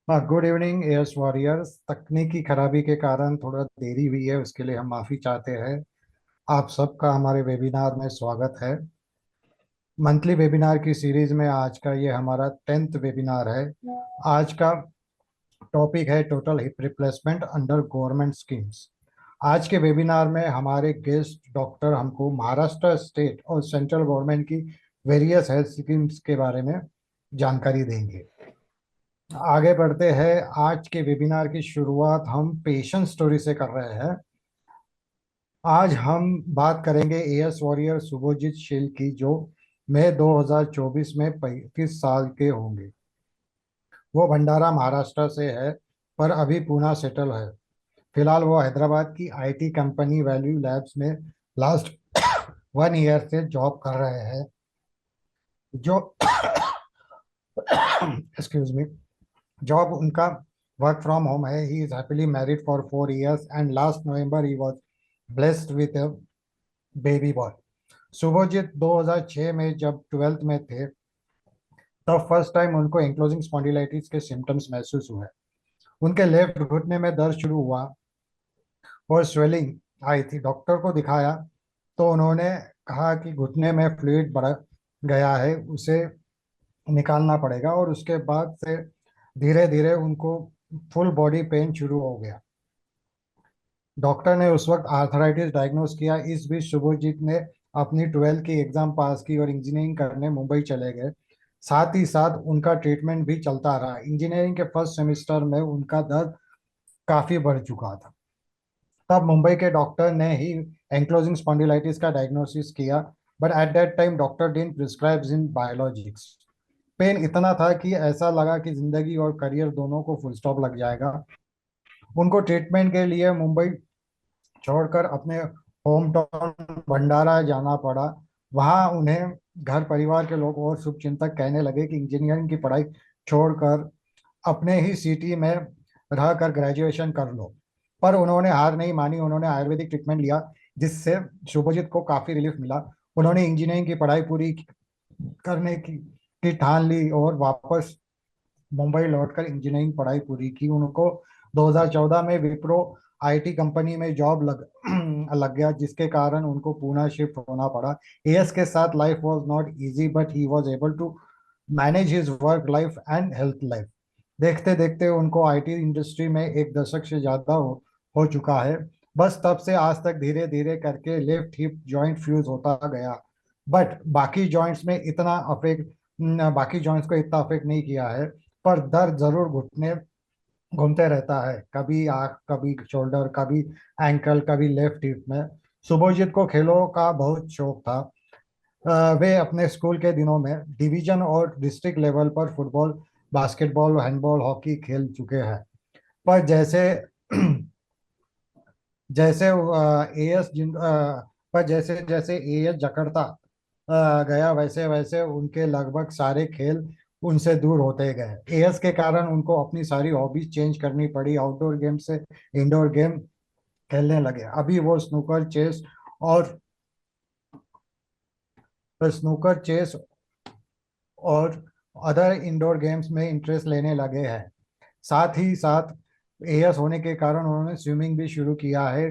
हाँ, good evening years warriors. तकनीकी खराबी के कारण थोड़ा देरी हुई है, उसके लिए हम माफ़ी चाहते हैं। आप सबका हमारे वेबिनार में स्वागत है। मंथली वेबिनार की सीरीज में आज का ये हमारा 10th वेबिनार है। आज का टॉपिक है total hip replacement under government schemes. आज के वेबिनार में हमारे गेस्ट डॉक्टर हमको महाराष्ट्र स्टेट और सेंट्रल गवर्नमेंट की वेरियस हेल्थ स्कीम्स के बारे में जानकारी देंगे। आगे बढ़ते हैं। आज के वेबिनार की शुरुआत हम पेशेंट स्टोरी से कर रहे हैं। आज हम बात करेंगे एएस वॉरियर शुभोजीत शिल की, जो मई 2024 में 35 साल के होंगे। वो भंडारा महाराष्ट्र से है, पर अभी पूना सेटल है। फिलहाल वो हैदराबाद की आईटी कंपनी वैल्यू लैब्स में लास्ट 1 ईयर से जॉब कर रहे हैं। जो एक्सक्यूज मी, जॉब उनका वर्क फ्रॉम होम है। He is happily married for 4 years and last November he was blessed with a baby boy. Shubhajit 2006 में जब 12th में थे, तब फर्स्ट टाइम उनको एंक्लोजिंग स्पॉन्डिलाइटिस के सिम्टम्स महसूस हुए। उनके लेफ्ट घुटने में दर्द शुरू हुआ और स्वेलिंग आई थी। डॉक्टर को दिखाया तो उन्होंने कहा कि घुटने में फ्लूइड बढ़ गया है, उसे निकालना पड़ेगा। और उसके बाद से धीरे धीरे उनको फुल बॉडी पेन शुरू हो गया। डॉक्टर ने उस वक्त आर्थराइटिस डायग्नोस किया। इस बीच शुभजीत ने अपनी 12th की एग्जाम पास की और इंजीनियरिंग करने मुंबई चले गए। साथ ही साथ उनका ट्रीटमेंट भी चलता रहा। इंजीनियरिंग के फर्स्ट सेमेस्टर में उनका दर्द काफी बढ़ चुका था। तब मुंबई के डॉक्टर ने ही एंक्लोजिंग स्पॉन्डिलाइटिस का डायग्नोसिस किया, but at that time doctor didn't prescribe in biologics. Pain इतना था कि ऐसा लगा कि जिंदगी और करियर दोनों को फुल स्टॉप लग जाएगा। उनको ट्रीटमेंट के लिए मुंबई छोड़कर अपने होम टाउन भंडारा जाना पड़ा। वहां उन्हें घर परिवार के लोग और शुभचिंतक कहने लगे कि इंजीनियरिंग की पढ़ाई छोड़कर अपने ही सिटी में रहकर ग्रेजुएशन कर लो। पर उन्होंने हार नहीं मानी। उन्होंने आयुर्वेदिक ट्रीटमेंट लिया, जिससे शुभजीत को काफी रिलीफ मिला। उन्होंने इंजीनियरिंग की पढ़ाई पूरी करने की ठान ली और वापस मुंबई लौटकर इंजीनियरिंग पढ़ाई पूरी की। उनको 2014 में विप्रो आईटी कंपनी में जॉब लग लग गया, जिसके कारण उनको पुणे शिफ्ट होना पड़ा। एएस के साथ life was not easy, but he was able to manage his work life and health life. देखते देखते उनको आईटी इंडस्ट्री में 1 दशक से ज्यादा हो चुका है। बस तब से आज तक धीरे धीरे करके लेफ्ट हिप जॉइंट फ्यूज होता गया, बट बाकी जॉइंट्स को इतना अफेक्ट नहीं किया है। पर दर्द जरूर घुटने घूमते रहता है, कभी आंख, कभी शोल्डर, कभी एंकल, कभी लेफ्ट हिप में। शुभजीत को खेलों का बहुत शौक था। वे अपने स्कूल के दिनों में डिवीजन और डिस्ट्रिक्ट लेवल पर फुटबॉल, बास्केटबॉल, हैंडबॉल, हॉकी खेल चुके हैं। पर जैसे जैसे एएस जिन पर जैसे जैसे एएस जकड़ता गया, वैसे वैसे उनके लगभग सारे खेल उनसे दूर होते गए। एएस के कारण उनको अपनी सारी हॉबीज चेंज करनी पड़ी। आउटडोर गेम से इंडोर गेम खेलने लगे। अभी वो और स्नूकर चेस और अदर इंडोर गेम्स में इंटरेस्ट लेने लगे हैं। साथ ही साथ एएस होने के कारण उन्होंने स्विमिंग भी शुरू किया है।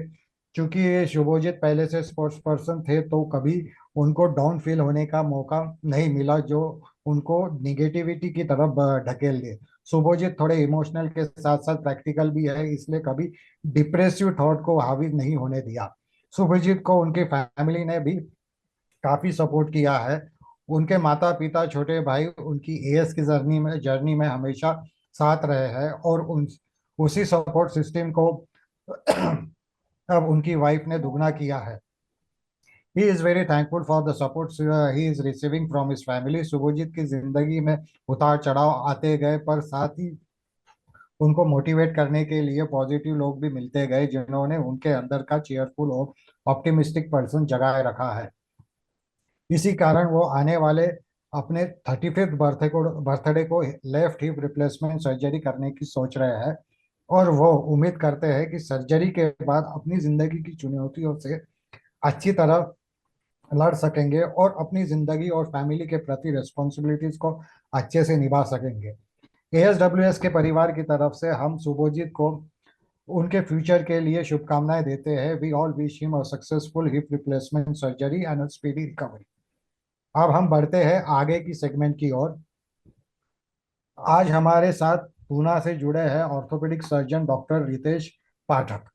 क्योंकि ये शुभोजित पहले से स्पोर्ट्स पर्सन थे, तो कभी उनको डाउन फील होने का मौका नहीं मिला, जो उनको निगेटिविटी की तरफ ढकेल दे। शुभोजित थोड़े इमोशनल के साथ साथ प्रैक्टिकल भी है, इसलिए कभी डिप्रेसिव थॉट को हावी नहीं होने दिया। शुभजीत को उनकी फैमिली ने भी काफी सपोर्ट किया है। उनके माता पिता, छोटे भाई उनकी एएस की जर्नी में हमेशा साथ रहे हैं, और उसी सपोर्ट सिस्टम को अब उनकी वाइफ ने दुगना किया है। He is very thankful for the support he is receiving from his family. Shubhajit की जिंदगी में उतार चढ़ाव आते गए, पर साथ ही उनको मोटिवेट करने के लिए पॉजिटिव लोग भी मिलते गए, जिन्होंने उनके अंदर का चेयरफुल और ऑप्टिमिस्टिक पर्सन जगाए रखा है। इसी कारण वो आने वाले अपने 35th बर्थडे को लेफ्ट हिप रिप्लेसमेंट सर्जरी करने की सोच रहे हैं। और वो उम्मीद करते हैं कि सर्जरी के बाद अपनी जिंदगी की चुनौतियों से अच्छी तरह लड़ सकेंगे और अपनी जिंदगी और फैमिली के प्रति रिस्पॉन्सिबिलिटीज को अच्छे से निभा सकेंगे। एएसडब्ल्यूएस के परिवार की तरफ से हम शुभोजीत को उनके फ्यूचर के लिए शुभकामनाएं देते हैं। We all wish him a successful hip replacement surgery and a speedy recovery. अब हम बढ़ते हैं आगे की सेगमेंट की ओर। आज हमारे साथ पूना से जुड़े हैं orthopaedic surgeon doctor Ritesh Pathak.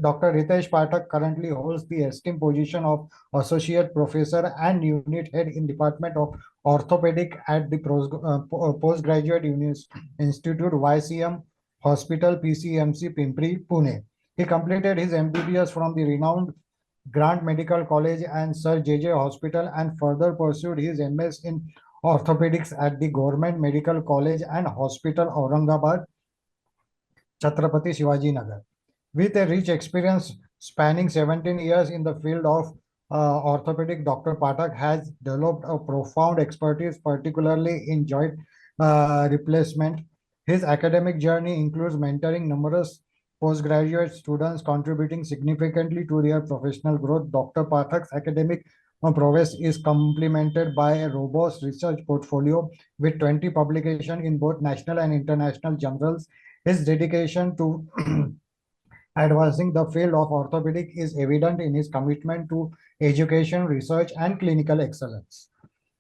Doctor Ritesh Pathak currently holds the esteemed position of associate professor and unit head in department of orthopedic at the postgraduate institute YCM hospital PCMC Pimpri Pune. He completed his MBBS from the renowned Grant Medical College and Sir JJ Hospital and further pursued his MS in orthopedics at the Government Medical College and Hospital Aurangabad, Chhatrapati Shivaji Nagar. With a rich experience spanning 17 years in the field of orthopedic, Dr. Pathak has developed a profound expertise, particularly in joint replacement. His academic journey includes mentoring numerous postgraduate students, contributing significantly to their professional growth. Dr. Pathak's academic prowess is complemented by a robust research portfolio with 20 publications in both national and international journals. His dedication to advancing the field of orthopedic is evident in his commitment to education, research, and clinical excellence.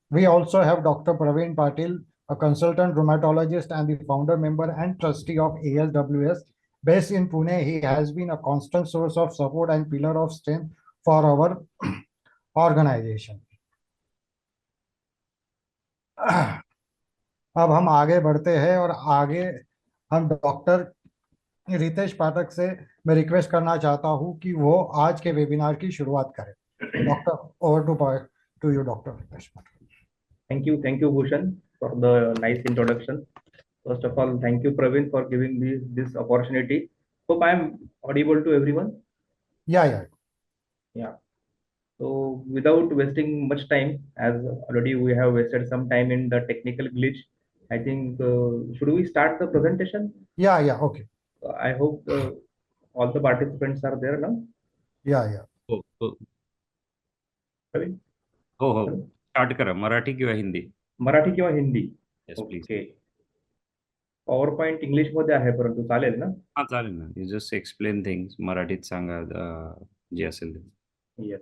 We also have Dr. Praveen Patil, a consultant rheumatologist and the founder member and trustee of ASWS. Based in Pune, he has been a constant source of support and pillar of strength for our organization. अब हम आगे बढ़ते हैं और आगे हम doctor Ritesh पाठक से मैं रिक्वेस्ट करना चाहता हूं कि वो आज के वेबिनार की शुरुआत करें। Doctor, over to you doctor Ritesh Pathak. Thank you, Bhushan, for the nice introduction. First of all, thank you, Praveen, for giving me this opportunity. Hope I am audible to everyone. Yeah. So, without wasting much time, as already we have wasted some time in the technical glitch, I think should we start the presentation? Yeah. Okay. I hope all the participants are there now. Yeah. Praveen? हो start करा. मराठी किंवा हिंदी? मराठी किंवा Hindi? Yes, please. Okay. Power point English मध्ये आहे, परंतु चालेल ना? हा चालेल ना. You just explain things. मराठीत सांगा जे असेल ते. Yes.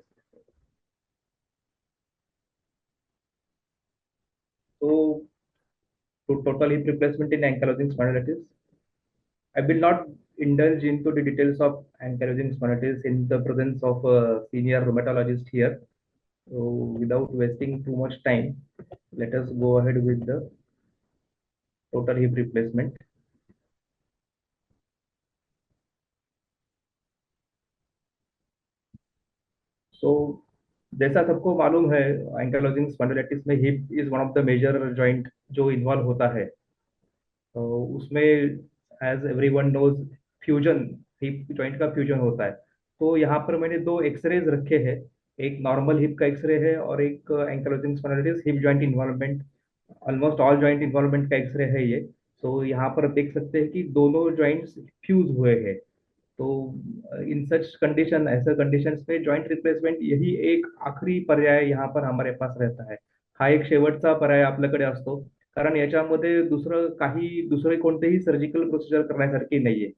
So, to total hip replacement in ankylosing spondylitis, I will not indulge into the details of ankylosing spondylitis in the presence of a senior rheumatologist here. So, without wasting too much time, let us go ahead with the total hip replacement. So, जैसा सबको मालूम है, ankylosing spondylitis में hip is one of the major joint जो involve होता है. तो उसमें as everyone knows fusion, hip joint का फ्यूजन होता है. तो यहाँ पर मैंने दो एक्सरेज रखे हैं. एक नॉर्मल हिप का एक्सरे है और एक ankylosing spondylitis hip joint involvement, almost all joint involvement का एक्सरे है ये. तो यहाँ पर देख सकते हैं कि दोनों जॉइंट्स फ्यूज हुए हैं. तो इन सच कंडीशन, ऐसे कंडिशन्स में जॉइंट रिप्लेसमेंट यही एक आखरी पर्याय यहाँ पर हमारे पास रहता है. हा एक शेवटचा पर्याय आपल्याकडे असतो, कारण याच्यामध्ये दुसरे कोणतेही सर्जिकल प्रोसिजर करण्यासारखी नाहीये.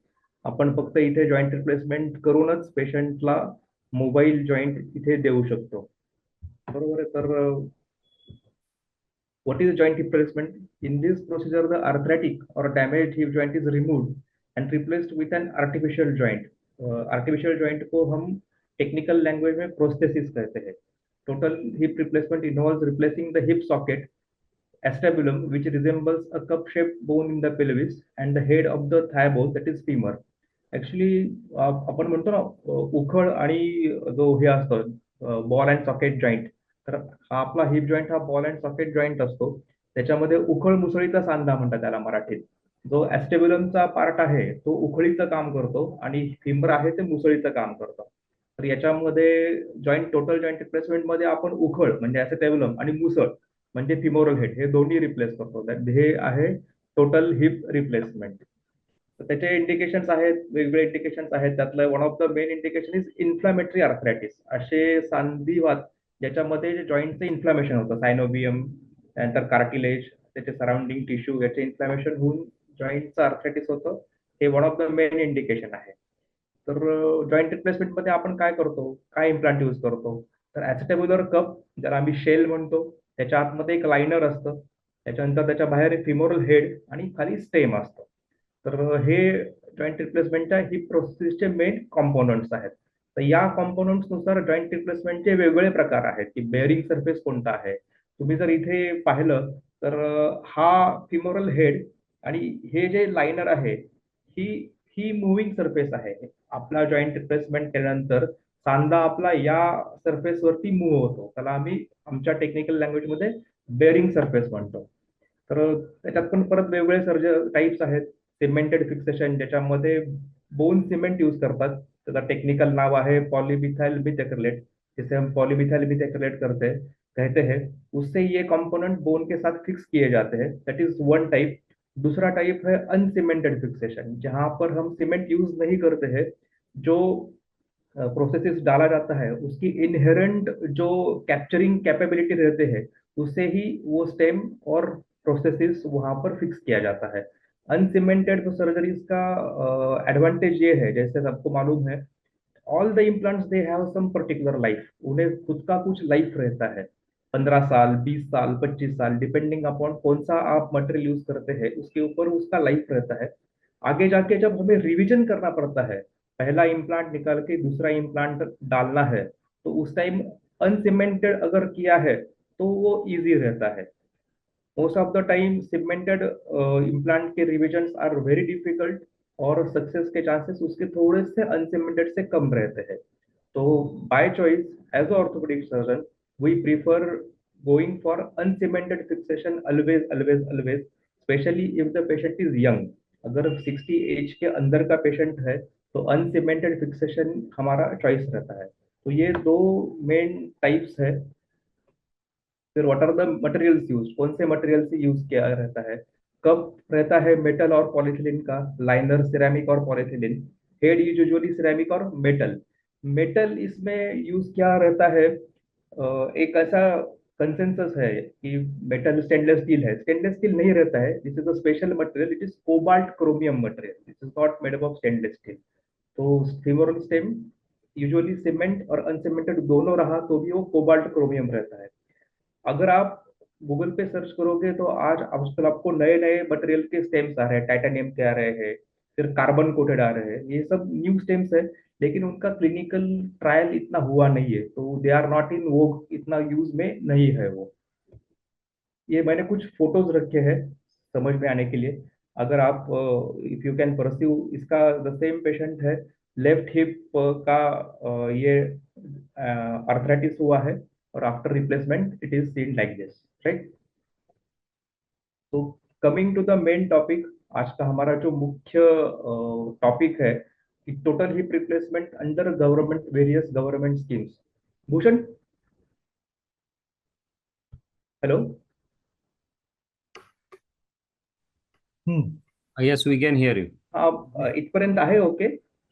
आपण फक्त इथे जॉइंट रिप्लेसमेंट करूनच पेशंटला मोबाईल जॉइंट इथे देऊ शकतो. बरोबर आहे. तर what is joint replacement? In this procedure, the arthritic or damaged hip joint is removed and replaced with an artificial joint. Artificial joint को हम technical language में prosthesis कहते हैं. Total hip replacement involves replacing the hip socket, acetabulum, which resembles a cup-shaped bone in the pelvis, and the head of the thigh bone, that is femur. Actually, आपण म्हणतो ना उखळ आणि जो हे असतो बॉल अँड सॉकेट जॉईंट, तर हा आपला हिप जॉईंट हा बॉल अँड सॉकेट जॉईंट असतो. त्याच्यामध्ये उखळ मुसळीचा सांधा म्हणतात त्याला मराठीत. जो ऍस्टेब्युलमचा पार्ट आहे तो उखळीचं काम करतो आणि फिमर आहे ते मुसळीचं काम करतो. तर याच्यामध्ये टोटल जॉईंट रिप्लेसमेंट मध्ये आपण उखळ म्हणजे ऍस्टेब्युलम आणि मुसळ म्हणजे फिमोरल हेड हे दोन्ही रिप्लेस करतो. हे आहे टोटल हिप रिप्लेसमेंट. तर त्याचे इंडिकेशन्स आहेत, वेगवेगळे इंडिकेशन्स आहेत. त्यातलं one of the main indication is inflammatory arthritis. असे सांधिवात ज्याच्यामध्ये जॉईंटचं इन्फ्लामेशन होतं, सायनोबियम, त्यानंतर कार्टिलेज, त्याचे सराउंडिंग टिश्यू याचे इन्फ्लॅमेशन होऊन जॉईंटचं आर्थरायटिस होतं. हे one of the main indication आहे. तर जॉईंट रिप्लेसमेंट मध्ये आपण काय करतो, काय इम्प्लांट यूज करतो, तर ऍसेटेब्युलर कप ज्याला आम्ही शेल म्हणतो, त्याच्या आतमध्ये एक लायनर असतं, त्याच्यानंतर त्याच्या बाहेर एक फिमोरल हेड आणि खाली स्टेम असतं. तर हे जॉईंट रिप्लेसमेंटच्या ही प्रोसेसचे मेन कॉम्पोनंट्स आहेत. तर या कॉम्पोनंट्सनुसार जॉईंट रिप्लेसमेंटचे वेगवेगळे प्रकार आहेत की बेअरिंग सरफेस कोणता आहे. तुम्ही जर इथे पाहिलं तर हा फिमोरल हेड आणि हे जे लायनर आहे ही ही मुव्हिंग सरफेस आहे. आपला जॉईंट रिप्लेसमेंट केल्यानंतर सांधा आपला या सरफेस वरती मूव्ह होतो, त्याला आम्ही आमच्या टेक्निकल लँग्वेजमध्ये बेअरिंग सरफेस म्हणतो. तर त्याच्यात पण परत वेगवेगळे टाइप्स आहेत. सिमेंटेड फिक्सेशन ज्याच्यामध्ये बोन सिमेंट यूज करतात, त्याचं टेक्निकल नाव आहे पॉलीमिथाइल मिथाइलेट. जिसे हम पॉलीमिथाइल मिथाइलेट कहते हैं, उससे ये कंपोनेंट बोन के साथ फिक्स किए जाते हैं. That is one type. दूसरा टाइप है अनसीमेंटेड फिक्सेशन, जहां पर हम सीमेंट यूज नहीं करते हैं. जो प्रोसेसेस डाला जाता है उसकी इनहेरेंट जो कैप्चरिंग कैपेबिलिटी रहते हैं, उससे ही वो स्टेम और प्रोसेसेस वहां पर फिक्स किया जाता है. अनसीमेंटेड सर्जरीज का एडवांटेज ये है, जैसे सबको मालूम है, all the implants they have some particular life. उन्हें खुद का कुछ लाइफ रहता है, 15 साल, 20 साल, 25 साल, डिपेंडिंग अपॉन कौन सा आप मटेरियल यूज करते हैं उसके ऊपर उसका लाइफ रहता है. आगे जाके जब हमें रिवीजन करना पड़ता है, पहला इम्प्लांट निकाल के दूसरा इम्प्लांट डालना है, तो उस टाइम अनसीमेंटेड अगर किया है तो वो इजी रहता है. Most of the time cemented implant के रिविजन्स आर वेरी डिफिकल्ट और सक्सेस के चांसेस उसके थोड़े से अनसीमेंटेड से कम रहते हैं. तो by choice as a orthopaedic surgeon we prefer going for uncemented fixation always, specially if the patient is young. अगर 60 एज के अंदर का पेशेंट है तो अनसीमेंटेड फिक्सेशन हमारा चॉइस रहता है. तो ये दो मेन टाइप्स है. फिर what are the materials use, कौन से मटेरियल से यूज किया रहता है. कप रहता है मेटल और पॉलीथिलीन का, लाइनर सिरेमिक और polythene, head is usually ceramic और मेटल. मेटल इसमें यूज किया रहता है, एक ऐसा कंसेंसस है कि मेटल स्टेनलेस स्टील है. स्टेनलेस स्टील नहीं रहता है, this is a special material, it is cobalt chromium material, this is not made up of stainless steel. तो फिमोरल स्टेम यूजुअली सीमेंट और अनसीमेंटेड दोनों रहा तो भी वो कोबाल्ट क्रोमियम रहता है. अगर आप गूगल पे सर्च करोगे तो आज आजकल आपको नए नए मटेरियल के स्टेम्स आ रहे हैं, टाइटेनियम के आ रहे हैं, फिर कार्बन कोटेड आ रहे हैं. ये सब न्यू स्टेम्स है, लेकिन उनका क्लिनिकल ट्रायल इतना हुआ नहीं है, तो दे आर नॉट इन वो इतना यूज में नहीं है वो. ये मैंने कुछ फोटोज रखे हैं समझ में आने के लिए. अगर आप इफ यू कैन परस्यू, इसका द सेम पेशेंट है, लेफ्ट हिप का ये आर्थराइटिस हुआ है और after replacement it is seen like this, right. तो coming to the main topic, आज का हमारा जो मुख्य टॉपिक है कि total hip replacement under government, various government schemes. Bhushan, hello. Yes, we can hear you. इथपर्यंत आहे ओके.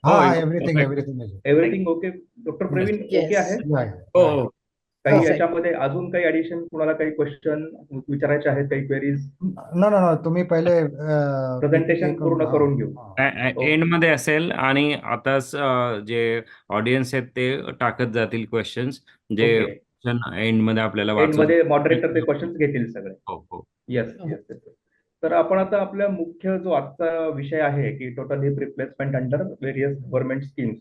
हाँ, एकदम everything perfect. Everything is everything okay. Doctor Praveen okay आहे. हो. काही Perfect. याच्यामध्ये अजून काही ऍडिशन, कुणाला काही क्वेश्चन विचारायचे आहेत, काही क्वेरीज, नो नो नो, तुम्ही पहिले प्रेझेंटेशन पूर्ण करून घेऊ. एंड मध्ये असेल आणि आताच जे ऑडियन्स आहेत ते टाकत जातील क्वेश्चन्स, जे एंड मध्ये आपल्याला एंड मध्ये मॉडरेटर ते क्वेश्चन्स घेतील सगळे. हो. Yes yes yes. तर आपण आता आपल्या मुख्य जो आजचा विषय आहे की total hip replacement under various government schemes.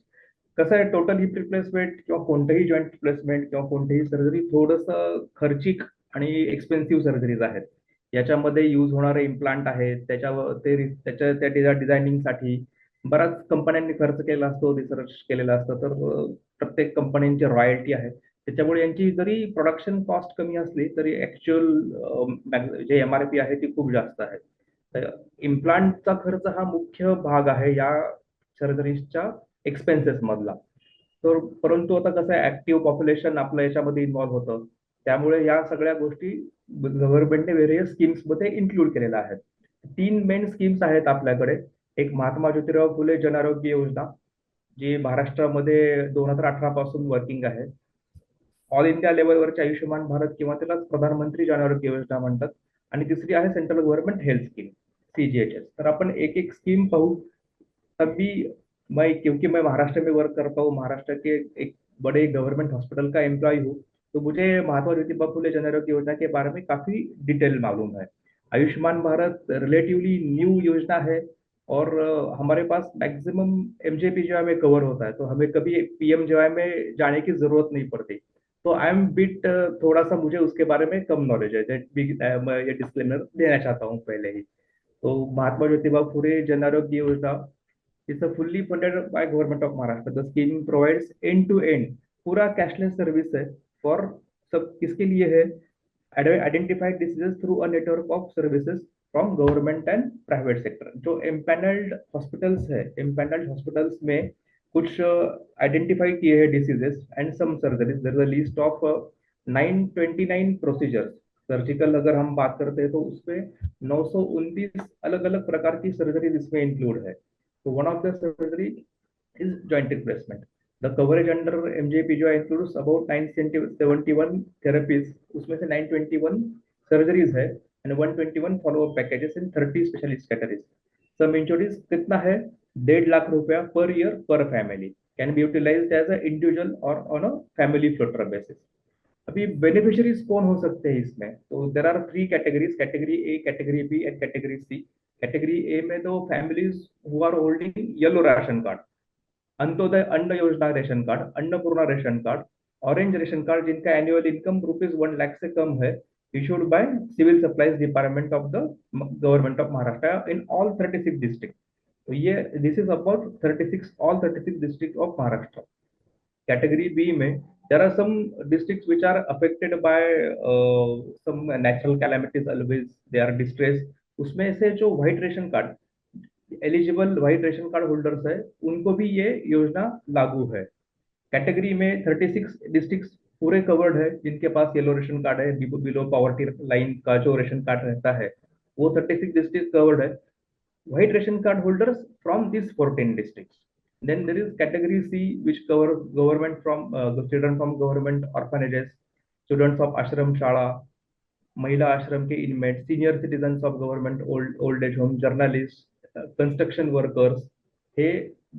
कसं आहे, टोटल हिप रिप्लेसमेंट किंवा कोणतेही जॉईंट रिप्लेसमेंट किंवा कोणतेही सर्जरी थोडंसं खर्चिक आणि एक्सपेन्सिव्ह सर्जरीज आहेत. याच्यामध्ये यूज होणारे इम्प्लांट आहेत, त्याच्यावर त्याच्या त्या डिझायनिंगसाठी बऱ्याच कंपन्यांनी खर्च केलेला असतो, रिसर्च केलेला असतं. तर प्रत्येक कंपन्यांची रॉयल्टी आहे, त्याच्यामुळे यांची जरी प्रोडक्शन कॉस्ट कमी असली तरी ऍक्च्युअल जे MRP आहे ती खूप जास्त आहे. तर इम्प्लांटचा खर्च हा मुख्य भाग आहे या सर्जरीच्या एक्सपेन्सेस मधला. तर परंतु आता कसं आहे, ऍक्टिव्ह पॉप्युलेशन आपलं याच्यामध्ये इन्व्हॉल्व्ह होतं, त्यामुळे या सगळ्या गोष्टी गव्हर्नमेंटने वेरियस स्कीम्स मध्ये इन्क्लूड केलेल्या आहेत. 3 मेन स्कीम्स आहेत आपल्याकडे. एक महात्मा ज्योतिराव फुले जन आरोग्य योजना, जी महाराष्ट्रामध्ये 2018 पासून वर्किंग आहे. ऑल इंडिया लेवलवरचे आयुष्यमान भारत किंवा त्यालाच प्रधानमंत्री जन आरोग्य योजना म्हणतात. आणि तिसरी आहे central government health scheme CGHS. तर अपन एक एक स्कीम पाहू. तभी क्योंकि मैं महाराष्ट्र में वर्क करता हूँ, महाराष्ट्र के एक बड़े गवर्नमेंट हॉस्पिटल का एम्प्लॉय हूँ, तो मुझे महात्मा ज्योतिबा फुले जन आरोग्य योजना के बारे में काफी डिटेल मालूम है. आयुष्मान भारत रिलेटिवली न्यू योजना है और हमारे पास मैक्सिमम MJPGY में कवर होता है, तो हमें कभी PMJY में जाने की जरूरत नहीं पड़ती. तो आई एम बिट थोड़ा सा मुझे उसके बारे में कम नॉलेज है. मैं ये डिस्क्लेमर देना चाहता हूँ पहले ही. तो महात्मा ज्योतिबा फुले जन आरोग्य योजना is a fully funded by government of Maharashtra. The scheme provides end to end पूरा कैशलेस सर्विस है फॉर सब. किसके लिए है? Identified diseases through a network of services from government and private sector. जो एम्पैनल्ड हॉस्पिटल्स है, empanelled hospitals में कुछ आइडेंटिफाई किए हैं diseases and some surgeries. There is a list of 929 procedures. Surgical अगर हम बात करते हैं तो उसमें 929 अलग अलग प्रकार की सर्जरीज इसमें इंक्लूड है. So one of the surgery is joint replacement. The coverage under MJPGY includes about 971 therapies. उसमें से 921 surgeries है and 121 follow-up packages in 30 specialist categories. Some insurance कितना है? 1.5 लाख रुपया per year per family. Can be utilized as an individual or on a family floater basis. अभी beneficiaries कौन हो सकते हैं इसमें? तो there are 3 categories, category A, category B and category C. Category A में तो families who are holding yellow ration card, Antyodaya Anna Yojana ration card, Annapurna ration card, orange ration card जिनका एनुअल इनकम ₹1 लाख से कम है, issued by civil supplies department of the government of Maharashtra in all 36 district. तो ये this is about 36 all 36 district of Maharashtra. Category B में there are some districts which are affected by some natural calamities, always they are distressed. उसमें से जो white ration card eligible white ration card holders है उनको भी ये योजना लागू है. कैटेगरी में 36 डिस्ट्रिक्ट्स पूरे कवर्ड है. जिनके पास येलो रेशन कार्ड है, बिलो पॉवर्टी लाइन का जो रेशन कार्ड रहता है, वो 36 डिस्ट्रिक्ट कवर्ड है. white ration card holders from these 14 districts. Then there is category C, which covers government from the children from government orphanages, students of ashram shala, महिला आश्रम के inmate, senior citizens of government old age home, journalist, construction workers, हे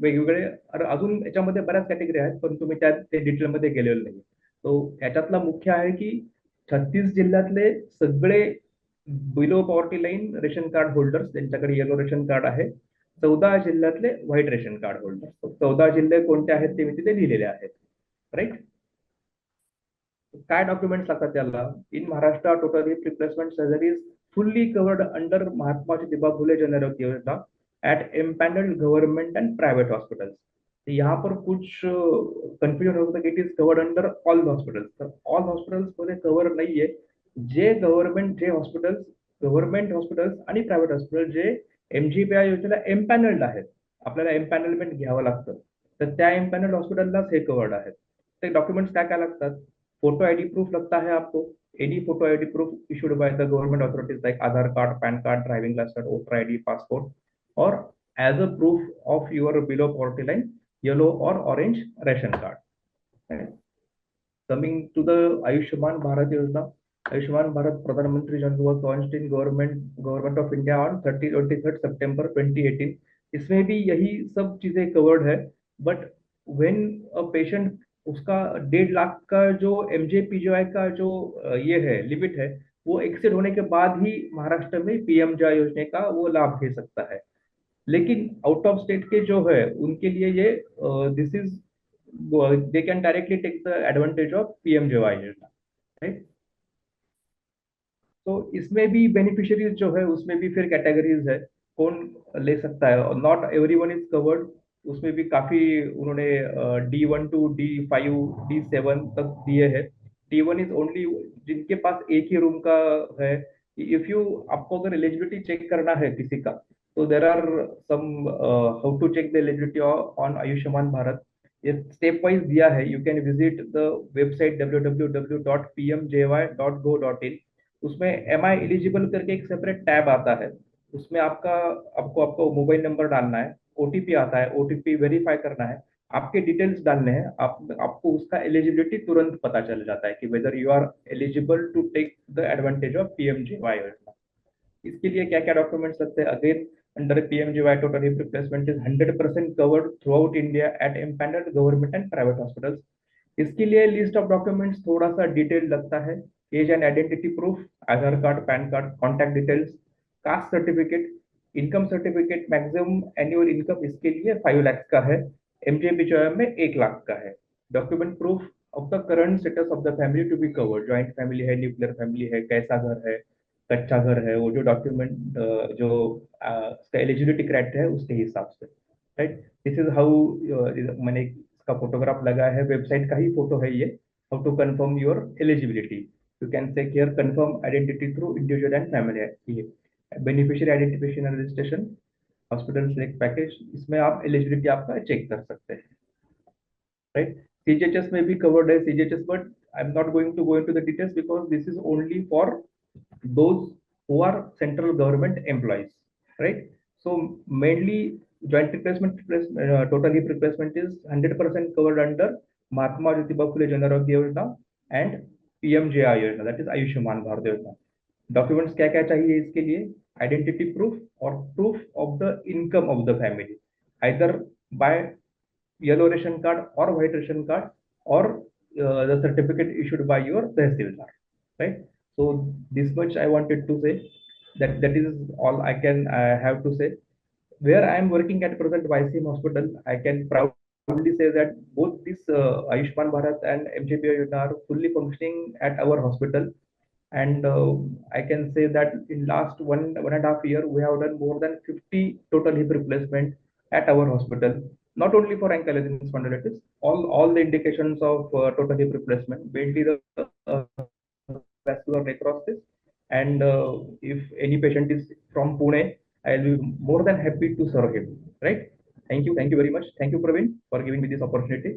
वेगवेगळे. अजून याच्यामध्ये बऱ्याच category आहेत, परंतु मी त्या डिटेलमध्ये गेलेलो नाही. तो याच्यातला मुख्य आहे की 36 जिल्ह्यातले सगळे below poverty line ration card holders ज्यांच्याकडे येलो रेशन कार्ड आहे, 14 जिल्ह्यातले व्हाईट रेशन कार्ड होल्डर्स. 14 जिल्हे कोणते आहेत ते मी तिथे लिहिलेले आहेत. राईट. काय डॉक्युमेंट्स लागतात त्याला? In Maharashtra total hip replacement surgeries fully covered under Mahatma Jyotiba Phule Jan Arogya Yojana at empanelled government and private hospitals. यहाँ पर कुछ कंफ्यूजन होता है कि it is covered under all hospitals. तर ऑल हॉस्पिटल्स मध्ये कव्हर नाहीये. जे गव्हर्नमेंट हॉस्पिटल्स आणि प्रायव्हेट हॉस्पिटल जे MGPI योजनेला एम्पॅनल्ड आहेत, आपल्याला एम्पॅनलमेंट घ्यावं लागतं, तर त्या एम्पॅनल्ड हॉस्पिटललाच हे कवर्ड आहेत. ते डॉक्युमेंट्स काय काय लागतात? फोटो ID प्रूफ लगता है आपको. Any photo ID proof issued by the government authorities like Aadhaar card, PAN card, driving licence, voter ID, passport, और as a proof of your below poverty line yellow और orange ration card. Coming to the Ayushman Bharat Yojana. Ayushman Bharat Pradhan जन was launched in government of India on 23 सितंबर 2018. इसमें भी यही सब चीजें covered है. बट व्हेन अ पेशेंट, उसका 1.5 लाख का जो MJPGY का जो ये है लिमिट है, वो एक्सीड होने के बाद ही महाराष्ट्र में PMJY योजना का वो लाभ ले सकता है. लेकिन आउट ऑफ स्टेट के जो है उनके लिए ये this is they can directly take the advantage of PMJY योजना. राइट. तो इसमें भी बेनिफिशियरीज जो है उसमें भी फिर कैटेगरीज है, कौन ले सकता है. Not everyone is covered. उसमें भी काफी उन्होंने D1 to D5 D7 तक दिए हैं. D1 इज ओनली जिनके पास एक ही रूम का है. इफ यू, आपको अगर एलिजिबिलिटी चेक करना है किसी का, तो there are some how to check the eligibility on Ayushman Bharat. ये स्टेप वाइज दिया है. You can visit the website www.pmjy.go.in. उसमें एम आई एलिजिबल करके एक सेपरेट टैब आता है. उसमें आपको मोबाइल नंबर डालना है, OTP आता है, OTP वेरीफाई करना है, आपके डिटेल्स डालने हैं. आपको उसका एलिजिबिलिटी तुरंत पता चल जाता है कि whether you are eligible to take the advantage of PMJY योजना. इसके लिए क्या क्या डॉक्यूमेंट्स लगते हैं? Again under PMJY total hip replacement is 100% covered throughout India at empaneled government and private hospitals. इसके लिए लिस्ट ऑफ डॉक्यूमेंट्स थोड़ा सा डिटेल लगता है। Age and identity proof, Aadhaar card, PAN card, contact details, caste certificate, income certificate, maximum annual income इसके लिए 5 लाख का है, MJBJY में 1 लाख का है। Document proof of the current status of the family to be covered, joint family है, nuclear family है, कैसा घर है, कच्चा घर है, वो जो डॉक्यूमेंट जो एलिजिबिलिटी क्राइटेरिया है उसके हिसाब से, राइट। दिस इज हाउ मैंने इसका फोटोग्राफ लगा है, वेबसाइट का ही फोटो है ये, how to confirm your eligibility. You can see here confirm identity through individual and family, beneficiary identification and registration, hospital select package, इसमें आप एलिजिबिलिटी आपका चेक कर सकते हैं, राइट। CGHS में भी कवर्ड है CGHS, but I am not going to go into the details because this is only for those who are central government employees, right? So mainly joint replacement, total hip replacement is 100% covered under Mahatma Jyotiba Phule Jan Arogya Yojana and PMJY Yojana, that is Ayushman Bharat Yojana. Documents क्या क्या चाहिए इसके लिए? Identity proof और proof of the income of the family, either bye yellow ration card और white ration card और the certificate issued by your tehsildar, right? So this much I wanted to say, that is all I can have to say. Where I am working at present, YCM Hospital, I can proudly say that both this Ayushman Bharat and MJBY Yojana are fully functioning at our hospital, and I can say that in last one and a half year we have done more than 50 total hip replacement at our hospital, not only for ankylosing spondylitis, all the indications of total hip replacement, mainly the vascular necrosis, and if any patient is from Pune, I'll be more than happy to serve him, right? Thank you very much. Thank you, Praveen, for giving me this opportunity.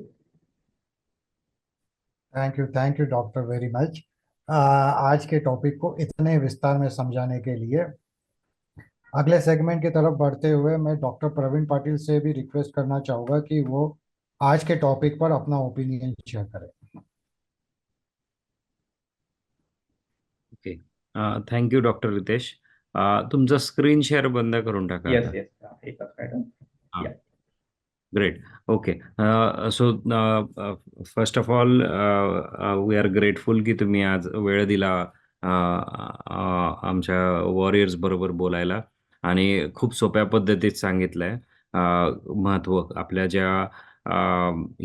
Thank you doctor very much. आज के topic को इतने विस्तार में समझाने के लिए। अगले सेगमेंट की तरफ बढ़ते हुए मैं डॉक्टर प्रवीण पाटिल से भी रिक्वेस्ट करना चाहूँगा कि वो आज के टॉपिक पर अपना ओपिनियन शेयर करें। Okay, thank you doctor Ritesh. तुमचं स्क्रीन शेअर बंद करून टाका Yes, आता. yes. एकच मॅडम. हां. Yeah. Great. Okay. So first of all, we are grateful की तुम्ही आज वेळ दिला आमच्या वॉरियर्स बरोबर बोलायला आणि खूप सोप्या पद्धतीत सांगितलंय. महत्त्व आपल्या ज्या